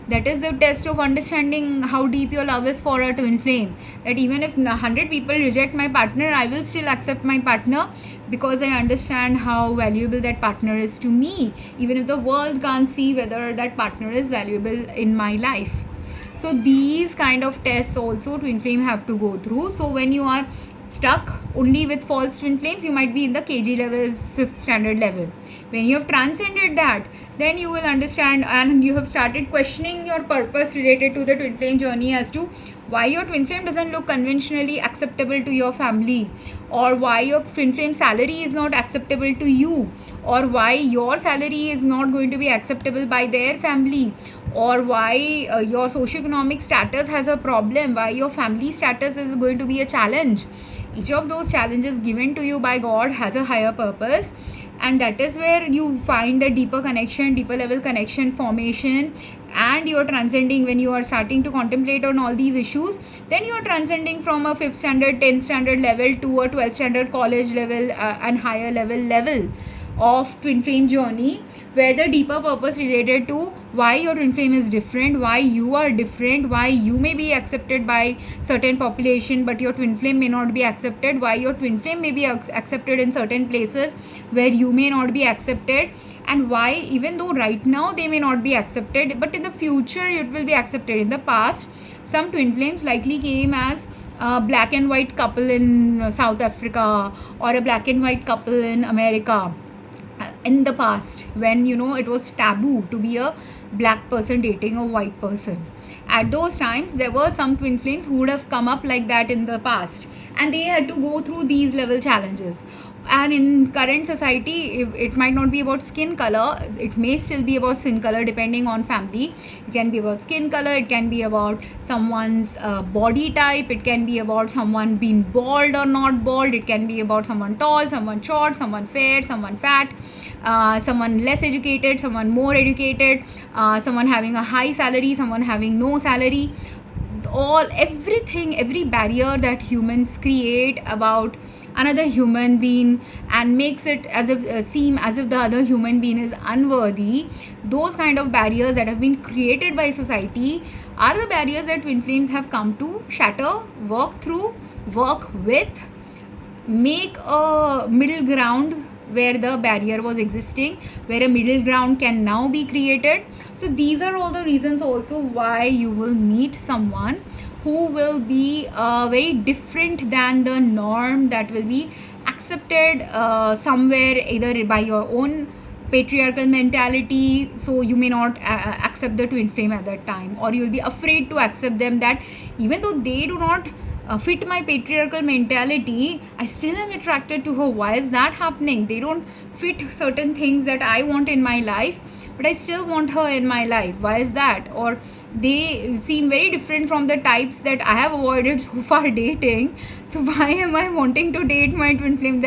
That is the test of understanding how deep your love is for a twin flame. That even if 100 people reject my partner, I will still accept my partner, because I understand how valuable that partner is to me, even if the world can't see whether that partner is valuable in my life. So these kind of tests also twin flame have to go through. So when you are stuck only with false twin flames, you might be in the KG level, 5th standard level. When you have transcended that, then you will understand, and you have started questioning your purpose related to the twin flame journey, as to why your twin flame doesn't look conventionally acceptable to your family, or why your twin flame salary is not acceptable to you, or why your salary is not going to be acceptable by their family, or why your socioeconomic status has a problem, why your family status is going to be a challenge. Each of those challenges given to you by God has a higher purpose, and that is where you find a deeper connection, deeper level connection formation, and you're transcending. When you are starting to contemplate on all these issues, then you are transcending from a 5th standard, 10th standard level to a 12th standard college level and higher level of twin flame journey, where the deeper purpose related to why your twin flame is different, why you are different, why you may be accepted by certain population but your twin flame may not be accepted, why your twin flame may be accepted in certain places where you may not be accepted, and why even though right now they may not be accepted, but in the future it will be accepted. In the past, some twin flames likely came as a black and white couple in South Africa, or a black and white couple in America. In the past, when it was taboo to be a black person dating a white person, at those times there were some twin flames who would have come up like that in the past, and they had to go through these level challenges. And in current society, it might not be about skin color, it may still be about skin color depending on family. It can be about skin color, it can be about someone's body type, it can be about someone being bald or not bald, it can be about someone tall, someone short, someone fair, someone fat, someone less educated, someone more educated, someone having a high salary, someone having no salary. Everything, every barrier that humans create about another human being and makes it as if seem as if the other human being is unworthy, those kind of barriers that have been created by society are the barriers that twin flames have come to shatter, work through, work with, make a middle ground where the barrier was existing, where a middle ground can now be created. So these are all the reasons also why you will meet someone who will be very different than the norm that will be accepted somewhere, either by your own patriarchal mentality, so you may not accept the twin flame at that time, or you will be afraid to accept them, that even though they do not fit my patriarchal mentality, I still am attracted to her. Why is that happening? They don't fit certain things that I want in my life, but I still want her in my life. Why is that? Or they seem very different from the types that I have avoided so far dating, so why am I wanting to date my twin flame?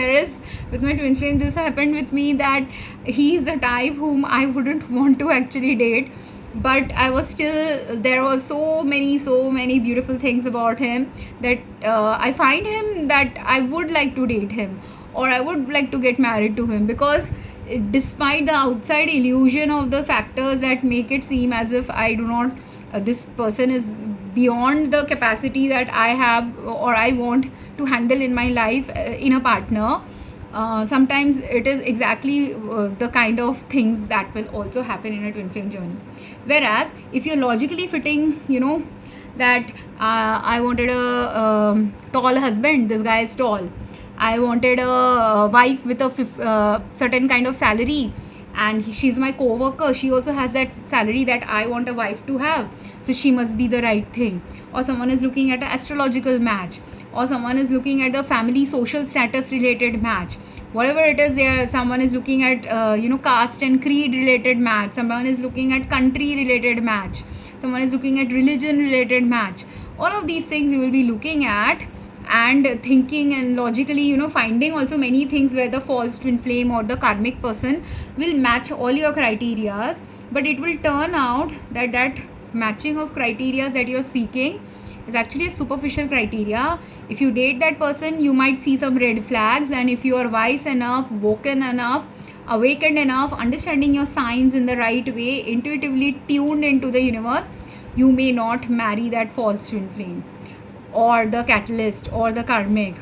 With my twin flame, this happened with me, that he is the type whom I wouldn't want to actually date, but I was still, there was so many beautiful things about him that I find him that I would like to date him, or I would like to get married to him, because despite the outside illusion of the factors that make it seem as if I do not, this person is beyond the capacity that I have or I want to handle in my life in a partner. Sometimes it is exactly the kind of things that will also happen in a twin flame journey. Whereas if you're logically fitting, that I wanted a tall husband, this guy is tall. I wanted a wife with a certain kind of salary, and she's my co-worker. She also has that salary that I want a wife to have, so she must be the right thing. Or someone is looking at an astrological match, or someone is looking at the family social status related match. Whatever it is, there someone is looking at caste and creed related match. Someone is looking at country related match. Someone is looking at religion related match. All of these things you will be looking at and thinking and logically finding also many things where the false twin flame or the karmic person will match all your criterias. But it will turn out that that matching of criterias that you're seeking is actually a superficial criteria. If you date that person, you might see some red flags, and if you are wise enough, woken enough, awakened enough, understanding your signs in the right way, intuitively tuned into the universe, you may not marry that false twin flame or the catalyst or the karmic,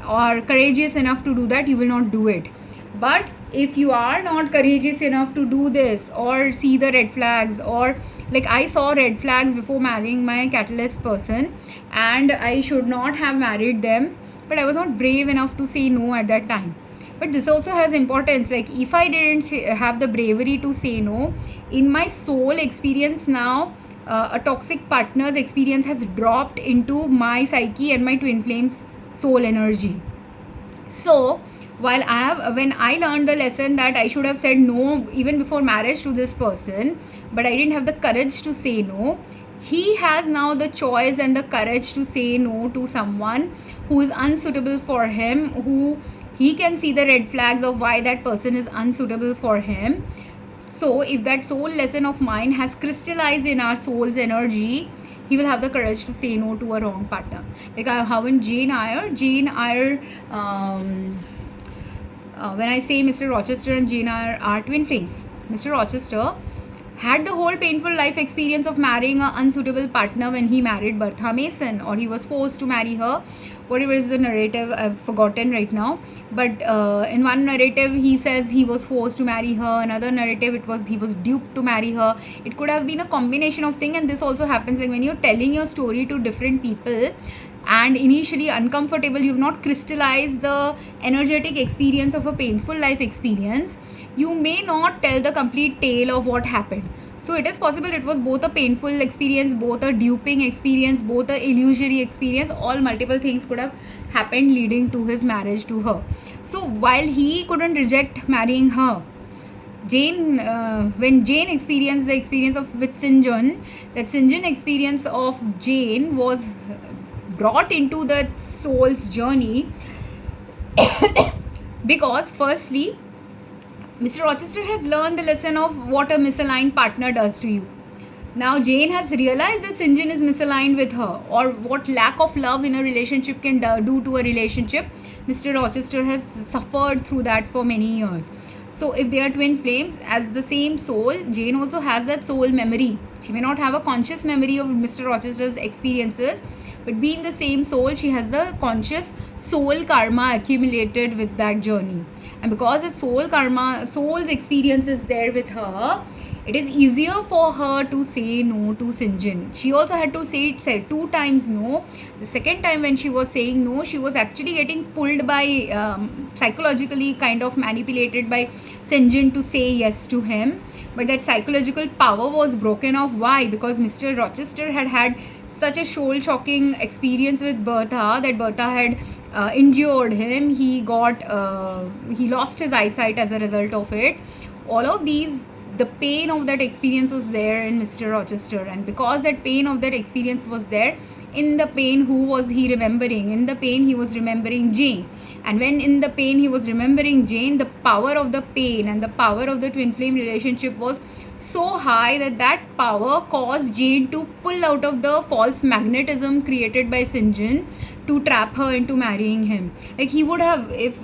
or courageous enough to do that, you will not do it. But if you are not courageous enough to do this or see the red flags, or like I saw red flags before marrying my catalyst person, and I should not have married them, but I was not brave enough to say no at that time. But this also has importance, like if I didn't have the bravery to say no, in my soul experience now, a toxic partner's experience has dropped into my psyche and my twin flames soul energy. So when I learned the lesson that I should have said no even before marriage to this person, but I didn't have the courage to say no, he has now the choice and the courage to say no to someone who is unsuitable for him, who he can see the red flags of why that person is unsuitable for him. So if that soul lesson of mine has crystallized in our soul's energy, he will have the courage to say no to a wrong partner. Like how in Jane Eyre, when I say Mr. Rochester and Jane Eyre are twin flames, Mr. Rochester had the whole painful life experience of marrying an unsuitable partner when he married Bertha Mason, or he was forced to marry her. Whatever is the narrative, I've forgotten right now. But in one narrative, he says he was forced to marry her. Another narrative, it was he was duped to marry her. It could have been a combination of things, and this also happens like when you're telling your story to different people, and initially uncomfortable, you've not crystallized the energetic experience of a painful life experience, you may not tell the complete tale of what happened. So it is possible it was both a painful experience, both a duping experience, both a illusory experience, all multiple things could have happened leading to his marriage to her. So while he couldn't reject marrying her, when Jane experienced the experience of with St. John, that St. John experience of Jane was brought into the soul's journey because firstly, Mr. Rochester has learned the lesson of what a misaligned partner does to you. Now Jane has realized that St. John is misaligned with her, or what lack of love in a relationship can do to a relationship. Mr. Rochester has suffered through that for many years. So if they are twin flames, as the same soul, Jane also has that soul memory. She may not have a conscious memory of Mr. Rochester's experiences, but being the same soul, she has the conscious soul karma accumulated with that journey. And because the soul's experience is there with her, it is easier for her to say no to St. John. She also had to say 2 times no. The second time when she was saying no, she was actually getting pulled by, psychologically kind of manipulated by St. John to say yes to him. But that psychological power was broken off. Why? Because Mr. Rochester had had such a soul-shocking experience with Bertha, that Bertha had injured him. He lost his eyesight as a result of it. All of these, the pain of that experience was there in Mr. Rochester, and because that pain of that experience was there, in the pain who was he remembering? In the pain he was remembering Jane. And when in the pain he was remembering Jane, the power of the pain and the power of the twin flame relationship was so high that power caused Jane to pull out of the false magnetism created by St. John to trap her into marrying him. Like he would have, if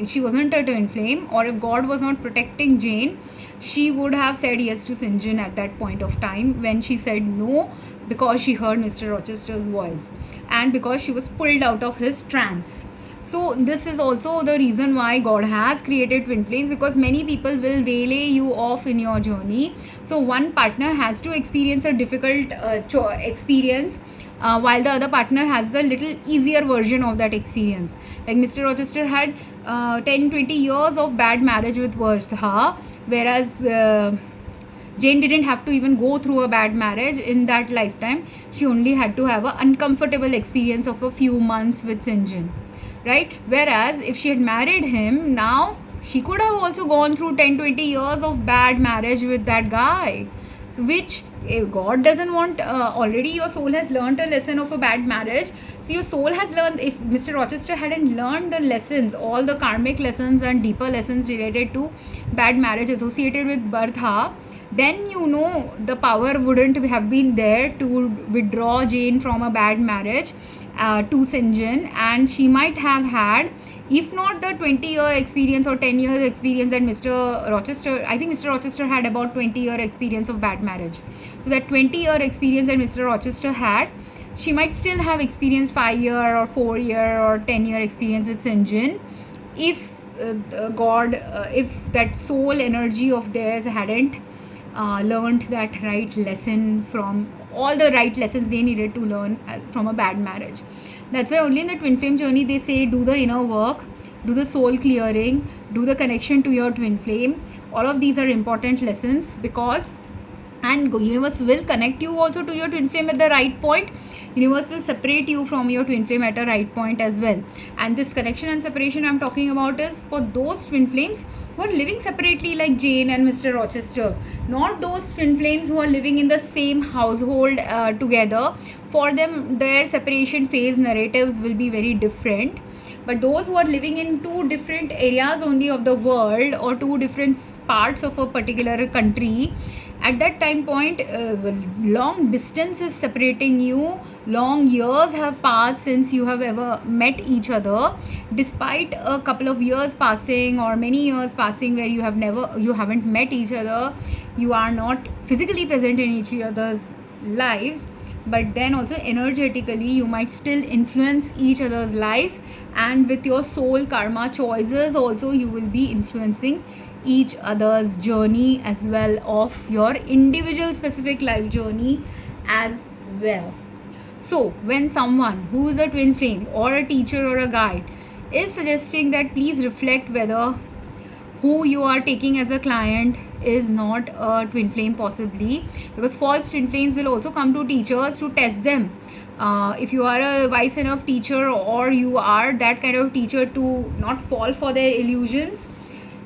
she wasn't a twin flame, or if God was not protecting Jane, she would have said yes to St. John at that point of time, when she said no because she heard Mr. Rochester's voice and because she was pulled out of his trance. So this is also the reason why God has created twin flames, because many people will waylay you off in your journey. So one partner has to experience a difficult experience, while the other partner has the little easier version of that experience. Like Mr. Rochester had 10-20 years of bad marriage with Vardha, whereas Jane didn't have to even go through a bad marriage in that lifetime. She only had to have an uncomfortable experience of a few months with St. John, right? Whereas if she had married him, now she could have also gone through 10-20 years of bad marriage with that guy. So which, if God doesn't want, already your soul has learned a lesson of a bad marriage. So your soul has learned, if Mr. Rochester hadn't learned the lessons, all the karmic lessons and deeper lessons related to bad marriage associated with Vardha, then the power wouldn't have been there to withdraw Jane from a bad marriage to St. John, and she might have had, if not the 20-year experience or 10 years experience that Mr. Rochester, I think Mr. Rochester had about 20-year experience of bad marriage. So that 20-year experience that Mr. Rochester had, she might still have experienced 5-year or 4-year or 10-year experience with St. John, if if that soul energy of theirs hadn't learned that right lesson, from all the right lessons they needed to learn from a bad marriage. That's why only in the twin flame journey they say, do the inner work, do the soul clearing, do the connection to your twin flame. All of these are important lessons, because and universe will connect you also to your twin flame at the right point. Universe will separate you from your twin flame at a right point as well. And this connection and separation I'm talking about is for those twin flames who are living separately, like Jane and Mr. Rochester, not those twin flames who are living in the same household together. For them, their separation phase narratives will be very different. But those who are living in two different areas only of the world, or two different parts of a particular country, at that time point, long distance is separating you, long years have passed since you have ever met each other. Despite a couple of years passing or many years passing where you haven't met each other, you are not physically present in each other's lives, but then also energetically you might still influence each other's lives, and with your soul karma choices also you will be influencing each other's journey as well, of your individual specific life journey as well. So when someone who is a twin flame or a teacher or a guide is suggesting that please reflect whether who you are taking as a client is not a twin flame, possibly, because false twin flames will also come to teachers to test them. If you are a wise enough teacher, or you are that kind of teacher to not fall for their illusions,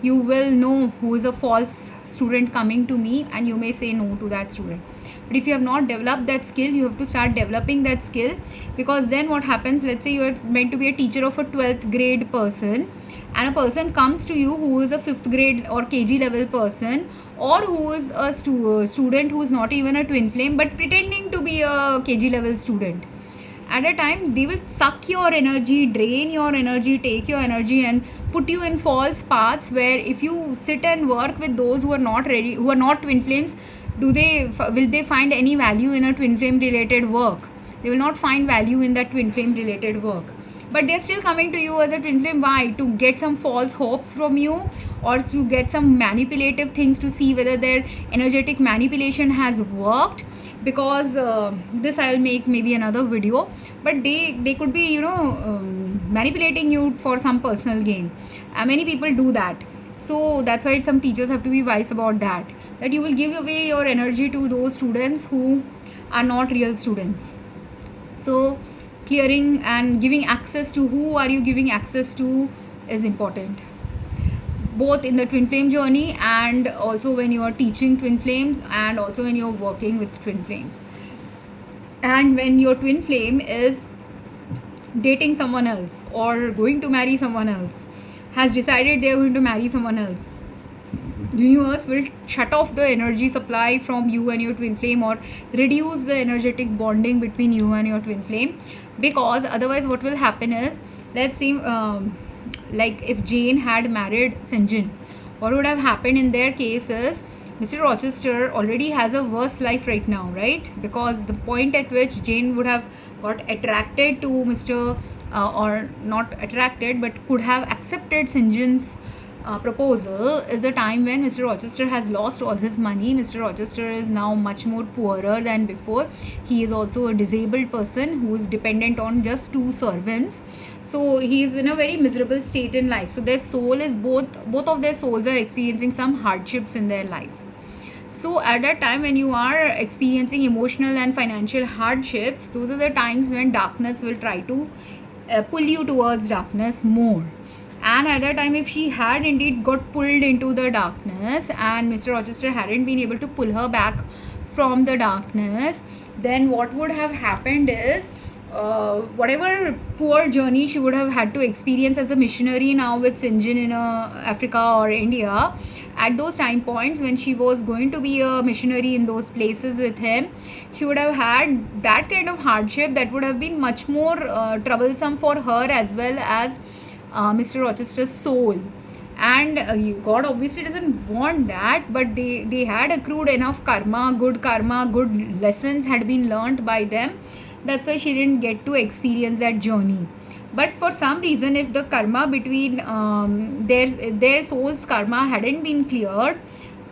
you will know who is a false student coming to me, and you may say no to that student. But if you have not developed that skill, you have to start developing that skill, because then what happens, let's say you are meant to be a teacher of a 12th grade person, and a person comes to you who is a 5th grade or KG level person, or who is a student who is not even a twin flame but pretending to be a KG level student. At a time, they will suck your energy, drain your energy, take your energy and put you in false paths, where if you sit and work with those who are not ready, who are not twin flames, will they find any value in a twin flame related work? They will not find value in that twin flame related work. But they're still coming to you as a twin flame. Why? To get some false hopes from you, or to get some manipulative things, to see whether their energetic manipulation has worked. Because this I'll make maybe another video, but they could be manipulating you for some personal gain. Many people do that. So that's why some teachers have to be wise about that you will give away your energy to those students who are not real students. So clearing and giving access to who are you giving access to is important, both in the twin flame journey, and also when you are teaching twin flames, and also when you're working with twin flames. And when your twin flame is dating someone else, or going to marry someone else, has decided they're going to marry someone else, universe will shut off the energy supply from you and your twin flame, or reduce the energetic bonding between you and your twin flame. Because otherwise what will happen is, let's say like if Jane had married Sinjin, what would have happened in their case is, Mr. Rochester already has a worse life right now, right? Because the point at which Jane would have got attracted to Mr. Or not attracted, but could have accepted Sinjin's proposal, is the time when Mr. Rochester has lost all his money. Mr. Rochester is now much more poorer than before. He is also a disabled person who is dependent on just 2 servants. So he is in a very miserable state in life. So their soul is both of their souls are experiencing some hardships in their life. So at that time when you are experiencing emotional and financial hardships, those are the times when darkness will try to pull you towards darkness more. And at that time, if she had indeed got pulled into the darkness and Mr. Rochester hadn't been able to pull her back from the darkness, then what would have happened is, whatever poor journey she would have had to experience as a missionary now with Sinjin in Africa or India, at those time points when she was going to be a missionary in those places with him, she would have had that kind of hardship that would have been much more troublesome for her as well as Mr. Rochester's soul. And God obviously doesn't want that, but they had accrued enough karma, good lessons had been learnt by them. That's why she didn't get to experience that journey. But for some reason, if the karma between their soul's karma hadn't been cleared,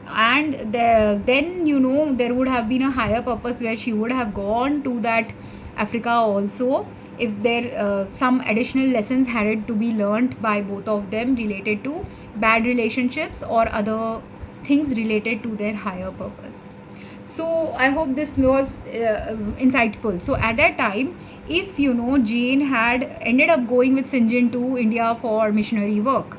and then there would have been a higher purpose where she would have gone to that Africa also, if there some additional lessons had to be learnt by both of them related to bad relationships or other things related to their higher purpose. So I hope this was insightful. So at that time, if Jane had ended up going with Sinjin to India for missionary work,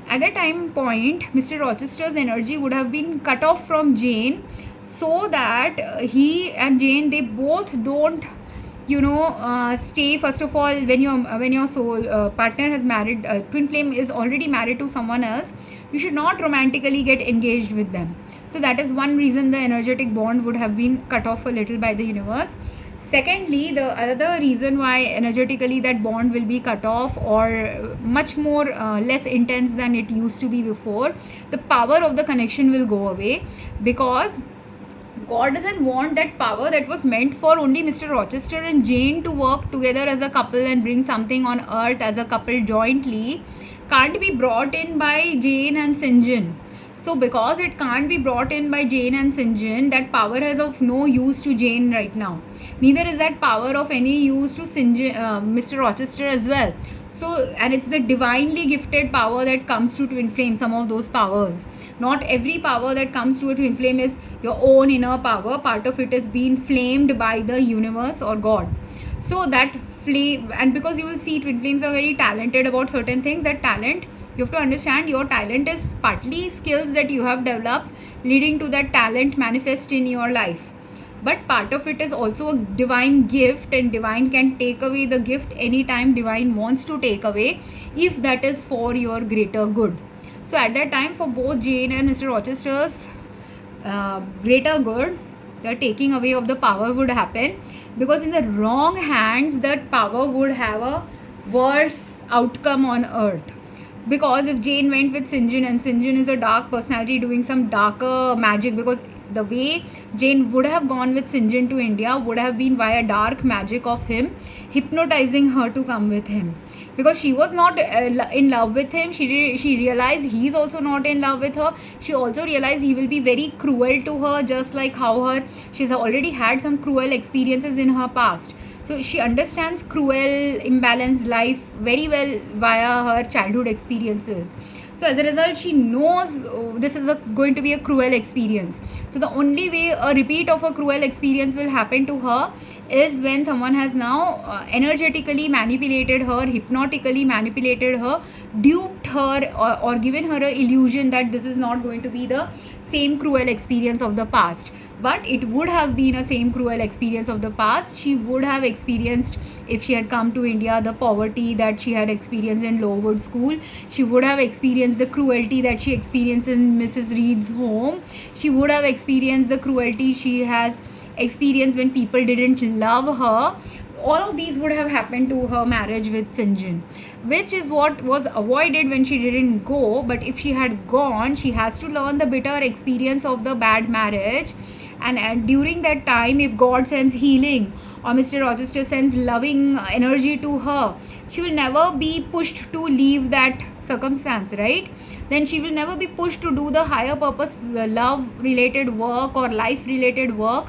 at that time point Mr. Rochester's energy would have been cut off from Jane, so that he and Jane, they both don't stay. First of all, when your soul partner has married, twin flame is already married to someone else, you should not romantically get engaged with them. So that is one reason the energetic bond would have been cut off a little by the universe. Secondly, the other reason why energetically that bond will be cut off, or much more less intense than it used to be before, the power of the connection will go away, because God doesn't want that power that was meant for only Mr. Rochester and Jane to work together as a couple and bring something on earth as a couple jointly, can't be brought in by Jane and Sinjin. So because it can't be brought in by Jane and Sinjin, that power is of no use to Jane right now. Neither is that power of any use to Sinjin, Mr. Rochester as well. So, and it's the divinely gifted power that comes to twin flame, some of those powers. Not every power that comes to a twin flame is your own inner power. Part of it is being flamed by the universe or God. So that flame, and because you will see twin flames are very talented about certain things, that talent, you have to understand your talent is partly skills that you have developed, leading to that talent manifest in your life. But part of it is also a divine gift, and divine can take away the gift anytime divine wants to take away, if that is for your greater good. So at that time, for both Jane and Mr. Rochester's greater good, the taking away of the power would happen, because in the wrong hands that power would have a worse outcome on earth. Because if Jane went with Sinjin, and Sinjin is a dark personality doing some darker magic, because the way Jane would have gone with Sinjin to India would have been via dark magic of him hypnotizing her to come with him, because she was not in love with him. She realized he's also not in love with her. She also realized he will be very cruel to her, just like how she's already had some cruel experiences in her past. So she understands cruel, imbalanced life very well via her childhood experiences. So as a result, she knows this is going to be a cruel experience. So the only way a repeat of a cruel experience will happen to her is when someone has now energetically manipulated her, hypnotically manipulated her, duped her, or given her an illusion that this is not going to be the same cruel experience of the past. but it would have been a same cruel experience of the past. She would have experienced, if she had come to India, the poverty that she had experienced in Lowood School. She would have experienced the cruelty that she experienced in Mrs. Reed's home. She would have experienced the cruelty she has experienced when people didn't love her. All of these would have happened to her marriage with Sinjin, which is what was avoided when she didn't go. But if she had gone, she has to learn the bitter experience of the bad marriage. And during that time, if God sends healing or Mr. Rochester sends loving energy to her, she will never be pushed to leave that circumstance, right? Then she will never be pushed to do the higher purpose, love related work or life related work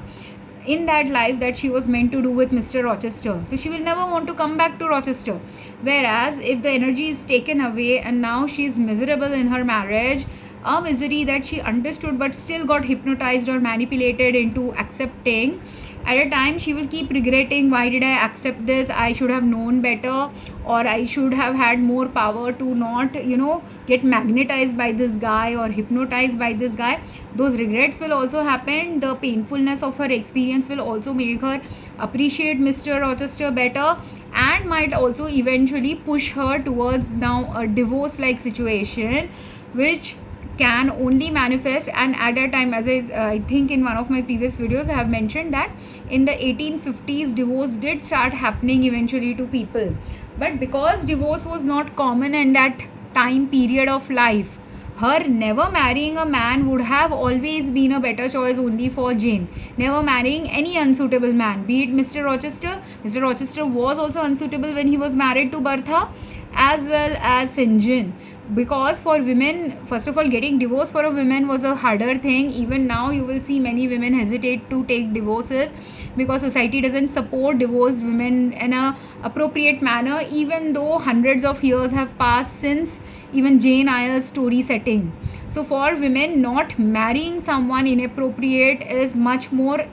in that life that she was meant to do with Mr. Rochester. So she will never want to come back to Rochester. Whereas if the energy is taken away and now she is miserable in her marriage, a misery that she understood but still got hypnotized or manipulated into accepting, at a time she will keep regretting, why did I accept this? I should have known better, or I should have had more power to not get magnetized by this guy or hypnotized by this guy. Those regrets will also happen. The painfulness of her experience will also make her appreciate Mr. Rochester better, and might also eventually push her towards now a divorce like situation, which can only manifest. And at that time, as I think in one of my previous videos I have mentioned that in the 1850s divorce did start happening eventually to people, but because divorce was not common in that time period of life, her never marrying a man would have always been a better choice only for Jane. Never marrying any unsuitable man, be it Mr. Rochester. Mr. Rochester was also unsuitable when he was married to Bertha, as well as Sinjin. Because for women, first of all, getting divorced for a woman was a harder thing. Even now you will see many women hesitate to take divorces because society doesn't support divorced women in a appropriate manner, even though hundreds of years have passed since even Jane Eyre's story setting. So for women, not marrying someone inappropriate is much more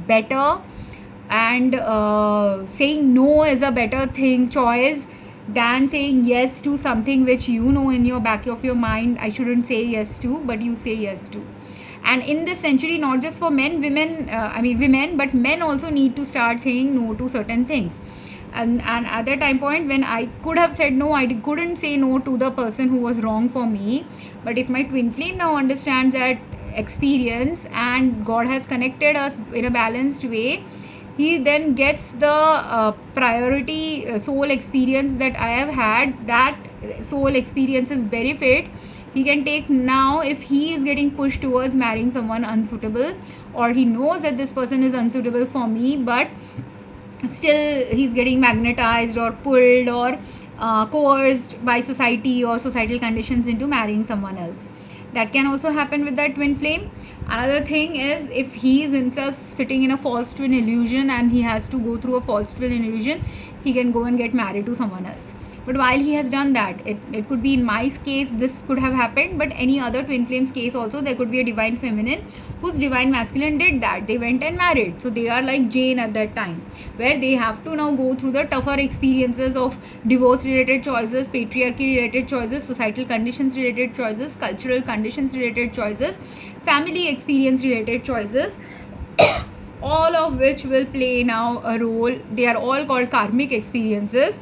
better, and saying no is a better choice than saying yes to something which in your back of your mind I shouldn't say yes to, but you say yes to. And in this century, not just for women, but men also need to start saying no to certain things. And at that time point when I could have said no, I couldn't say no to the person who was wrong for me. But if my twin flame now understands that experience and God has connected us in a balanced way, he then gets the priority soul experience that I have had. That soul experience's benefit he can take now if he is getting pushed towards marrying someone unsuitable, or he knows that this person is unsuitable for me, but still he's getting magnetized or pulled or coerced by society or societal conditions into marrying someone else. That can also happen with that twin flame. Another thing is, if he is himself sitting in a false twin illusion and he has to go through a false twin illusion, he can go and get married to someone else. But while he has done that, it could be in my case this could have happened, but any other twin flames case also, there could be a divine feminine whose divine masculine did that. They went and married. So they are like Jane at that time, where they have to now go through the tougher experiences of divorce related choices, patriarchy related choices, societal conditions related choices, cultural conditions related choices, family experience related choices, all of which will play now a role. They are all called karmic experiences,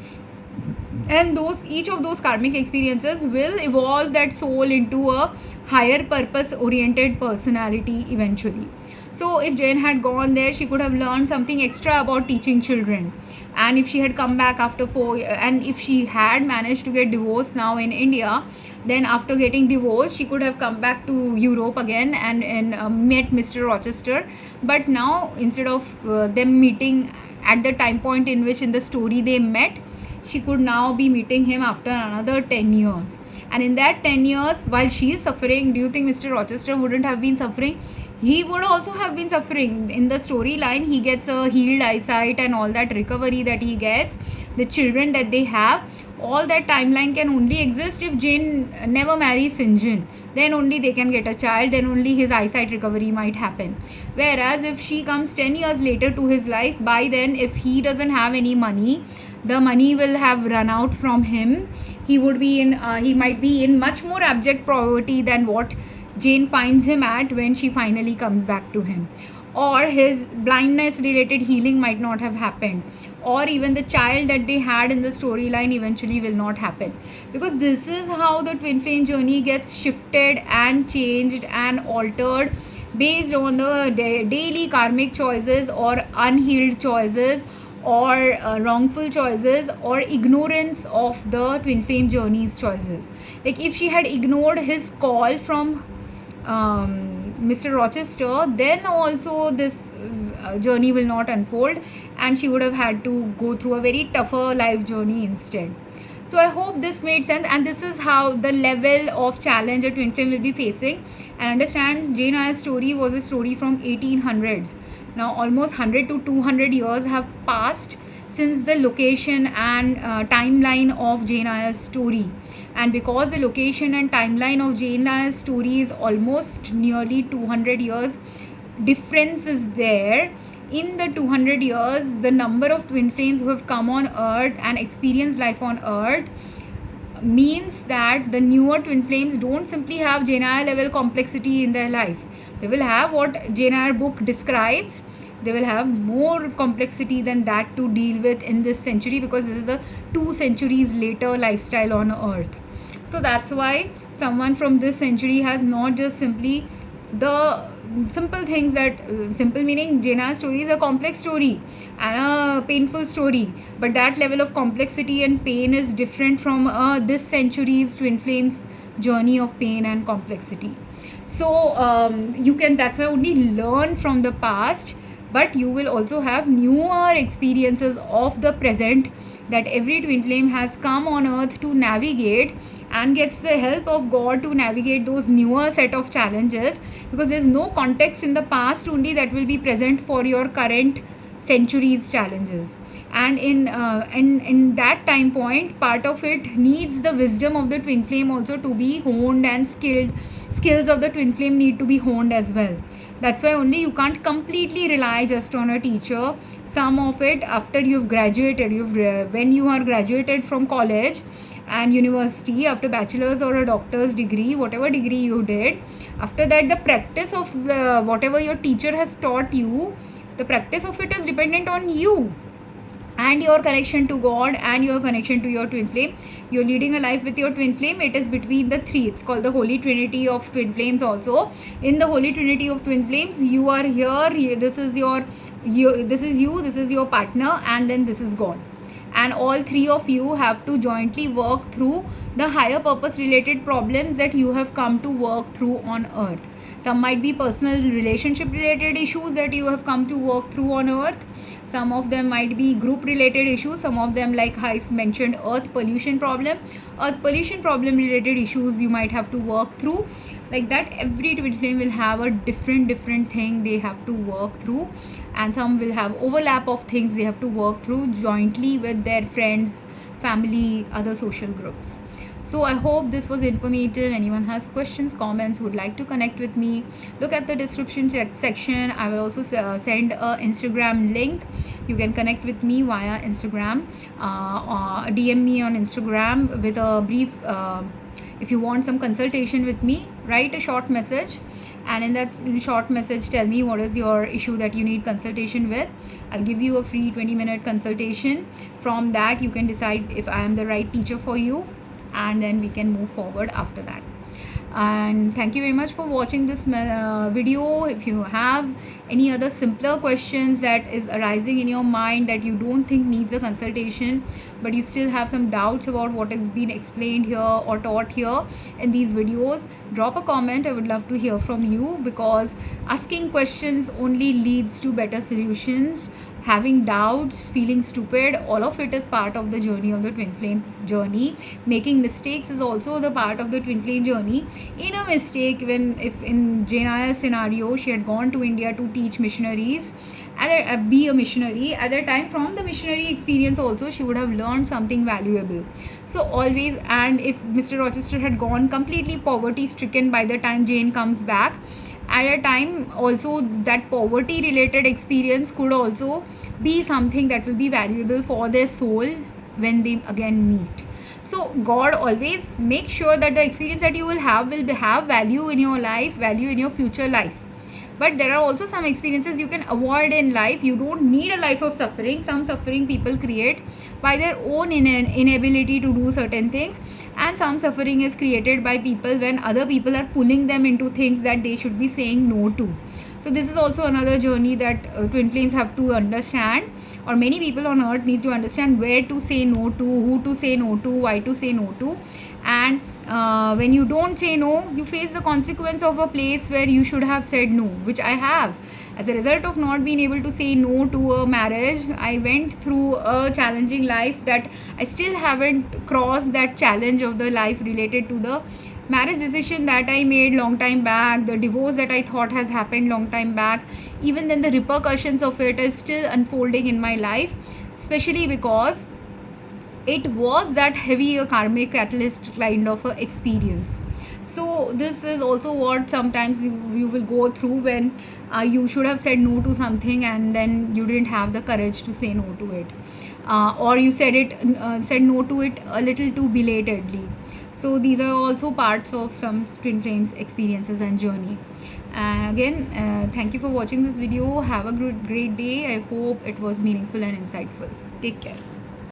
and each of those karmic experiences will evolve that soul into a higher purpose oriented personality eventually. So if Jane had gone there, she could have learned something extra about teaching children. And if she had come back after 4 years, and if she had managed to get divorced now in India, then after getting divorced, she could have come back to Europe again and met Mr. Rochester. But now, instead of them meeting at the time point in which in the story they met, she could now be meeting him after another 10 years. And in that 10 years, while she is suffering, do you think Mr. Rochester wouldn't have been suffering? He would also have been suffering. In the storyline, he gets a healed eyesight and all that recovery that he gets, the children that they have, all that timeline can only exist if Jane never marries Sinjin. Then only they can get a child, then only his eyesight recovery might happen. Whereas if she comes 10 years later to his life, by then if he doesn't have any money, the money will have run out from him. He would be he might be in much more abject poverty than what Jane finds him at when she finally comes back to him. Or his blindness related healing might not have happened, or even the child that they had in the storyline eventually will not happen, because this is how the twin flame journey gets shifted and changed and altered based on the daily karmic choices or unhealed choices or wrongful choices or ignorance of the twin flame journey's choices. Like if she had ignored his call from Mr. Rochester, then also this journey will not unfold, and she would have had to go through a very tougher life journey instead. So I hope this made sense, and this is how the level of challenge a twin flame will be facing. And understand, Jane Eyre's story was a story from 1800s. Now almost 100 to 200 years have passed since the location and timeline of Jane Eyre's story. And because the location and timeline of Jane Eyre's story is almost nearly 200 years difference is there, in the 200 years the number of twin flames who have come on earth and experienced life on earth means that the newer twin flames don't simply have Jane Eyre level complexity in their life. They will have what Jane Eyre book describes. They will have more complexity than that to deal with in this century, because this is a 2 centuries later lifestyle on earth. So that's why someone from this century has not just simply the simple things that simple meaning Jane Eyre's story is a complex story and a painful story, but that level of complexity and pain is different from this century's twin flames journey of pain and complexity. So you can, that's why only learn from the past, but you will also have newer experiences of the present that every twin flame has come on earth to navigate, and gets the help of God to navigate those newer set of challenges, because there's no context in the past only that will be present for your current century's challenges. And in that time point, part of it needs the wisdom of the twin flame also to be honed, and skills of the twin flame need to be honed as well. That's why only you can't completely rely just on a teacher. Some of it after you've graduated, when you are graduated from college and university, after bachelor's or a doctor's degree, whatever degree you did, after that the practice of whatever your teacher has taught you, the practice of it is dependent on you and your connection to God and your connection to your twin flame. You're leading a life with your twin flame. It is between the three. It's called the Holy Trinity of twin flames also. In the Holy Trinity of twin flames, you are here, this is this is your partner, and then this is God. And all three of you have to jointly work through the higher purpose related problems that you have come to work through on earth. Some might be personal relationship related issues that you have come to work through on earth. Some of them might be group related issues. Some of them, like I mentioned, earth pollution problem related issues you might have to work through. Like that, every twin flame will have a different thing they have to work through, and some will have overlap of things they have to work through jointly with their friends, family, other social groups. So I hope this was informative. Anyone has questions, comments, would like to connect with me, look at the description section. I will also send a Instagram link. You can connect with me via Instagram, DM me on Instagram with a brief if you want some consultation with me, write a short message, and in that short message tell me what is your issue that you need consultation with. I'll give you a free 20-minute consultation. From that you can decide if I am the right teacher for you, and then we can move forward after that. And thank you very much for watching this video. If you have any other simpler questions that is arising in your mind that you don't think needs a consultation, but you still have some doubts about what has been explained here or taught here in these videos, drop a comment. I would love to hear from you, because asking questions only leads to better solutions. Having doubts, feeling stupid, all of it is part of the journey of the twin flame journey. Making mistakes is also the part of the twin flame journey. In a mistake, if in Jane Eyre's scenario, she had gone to India to teach missionaries, be a missionary at that time, from the missionary experience also she would have learned something valuable. So always, and if Mr. Rochester had gone completely poverty stricken by the time Jane comes back, at a time also, that poverty related experience could also be something that will be valuable for their soul when they again meet. So God always makes sure that the experience that you will have value in your life, value in your future life. But there are also some experiences you can avoid in life. You don't need a life of suffering. Some suffering people create by their own inability to do certain things, and some suffering is created by people when other people are pulling them into things that they should be saying no to. So this is also another journey that twin flames have to understand, or many people on earth need to understand, where to say no to, who to say no to, why to say no to. And when you don't say no, you face the consequence of a place where you should have said no, which I have. As a result of not being able to say no to a marriage, I went through a challenging life that I still haven't crossed that challenge of the life related to the marriage decision that I made long time back, the divorce that I thought has happened long time back. Even then, the repercussions of it is still unfolding in my life, especially because it was that heavy a karmic catalyst kind of a experience. So this is also what sometimes you will go through when you should have said no to something and then you didn't have the courage to say no to it, or you said no to it a little too belatedly. So these are also parts of some twin flames experiences and journey. Again, thank you for watching this video. Have a great day. I hope it was meaningful and insightful. Take care.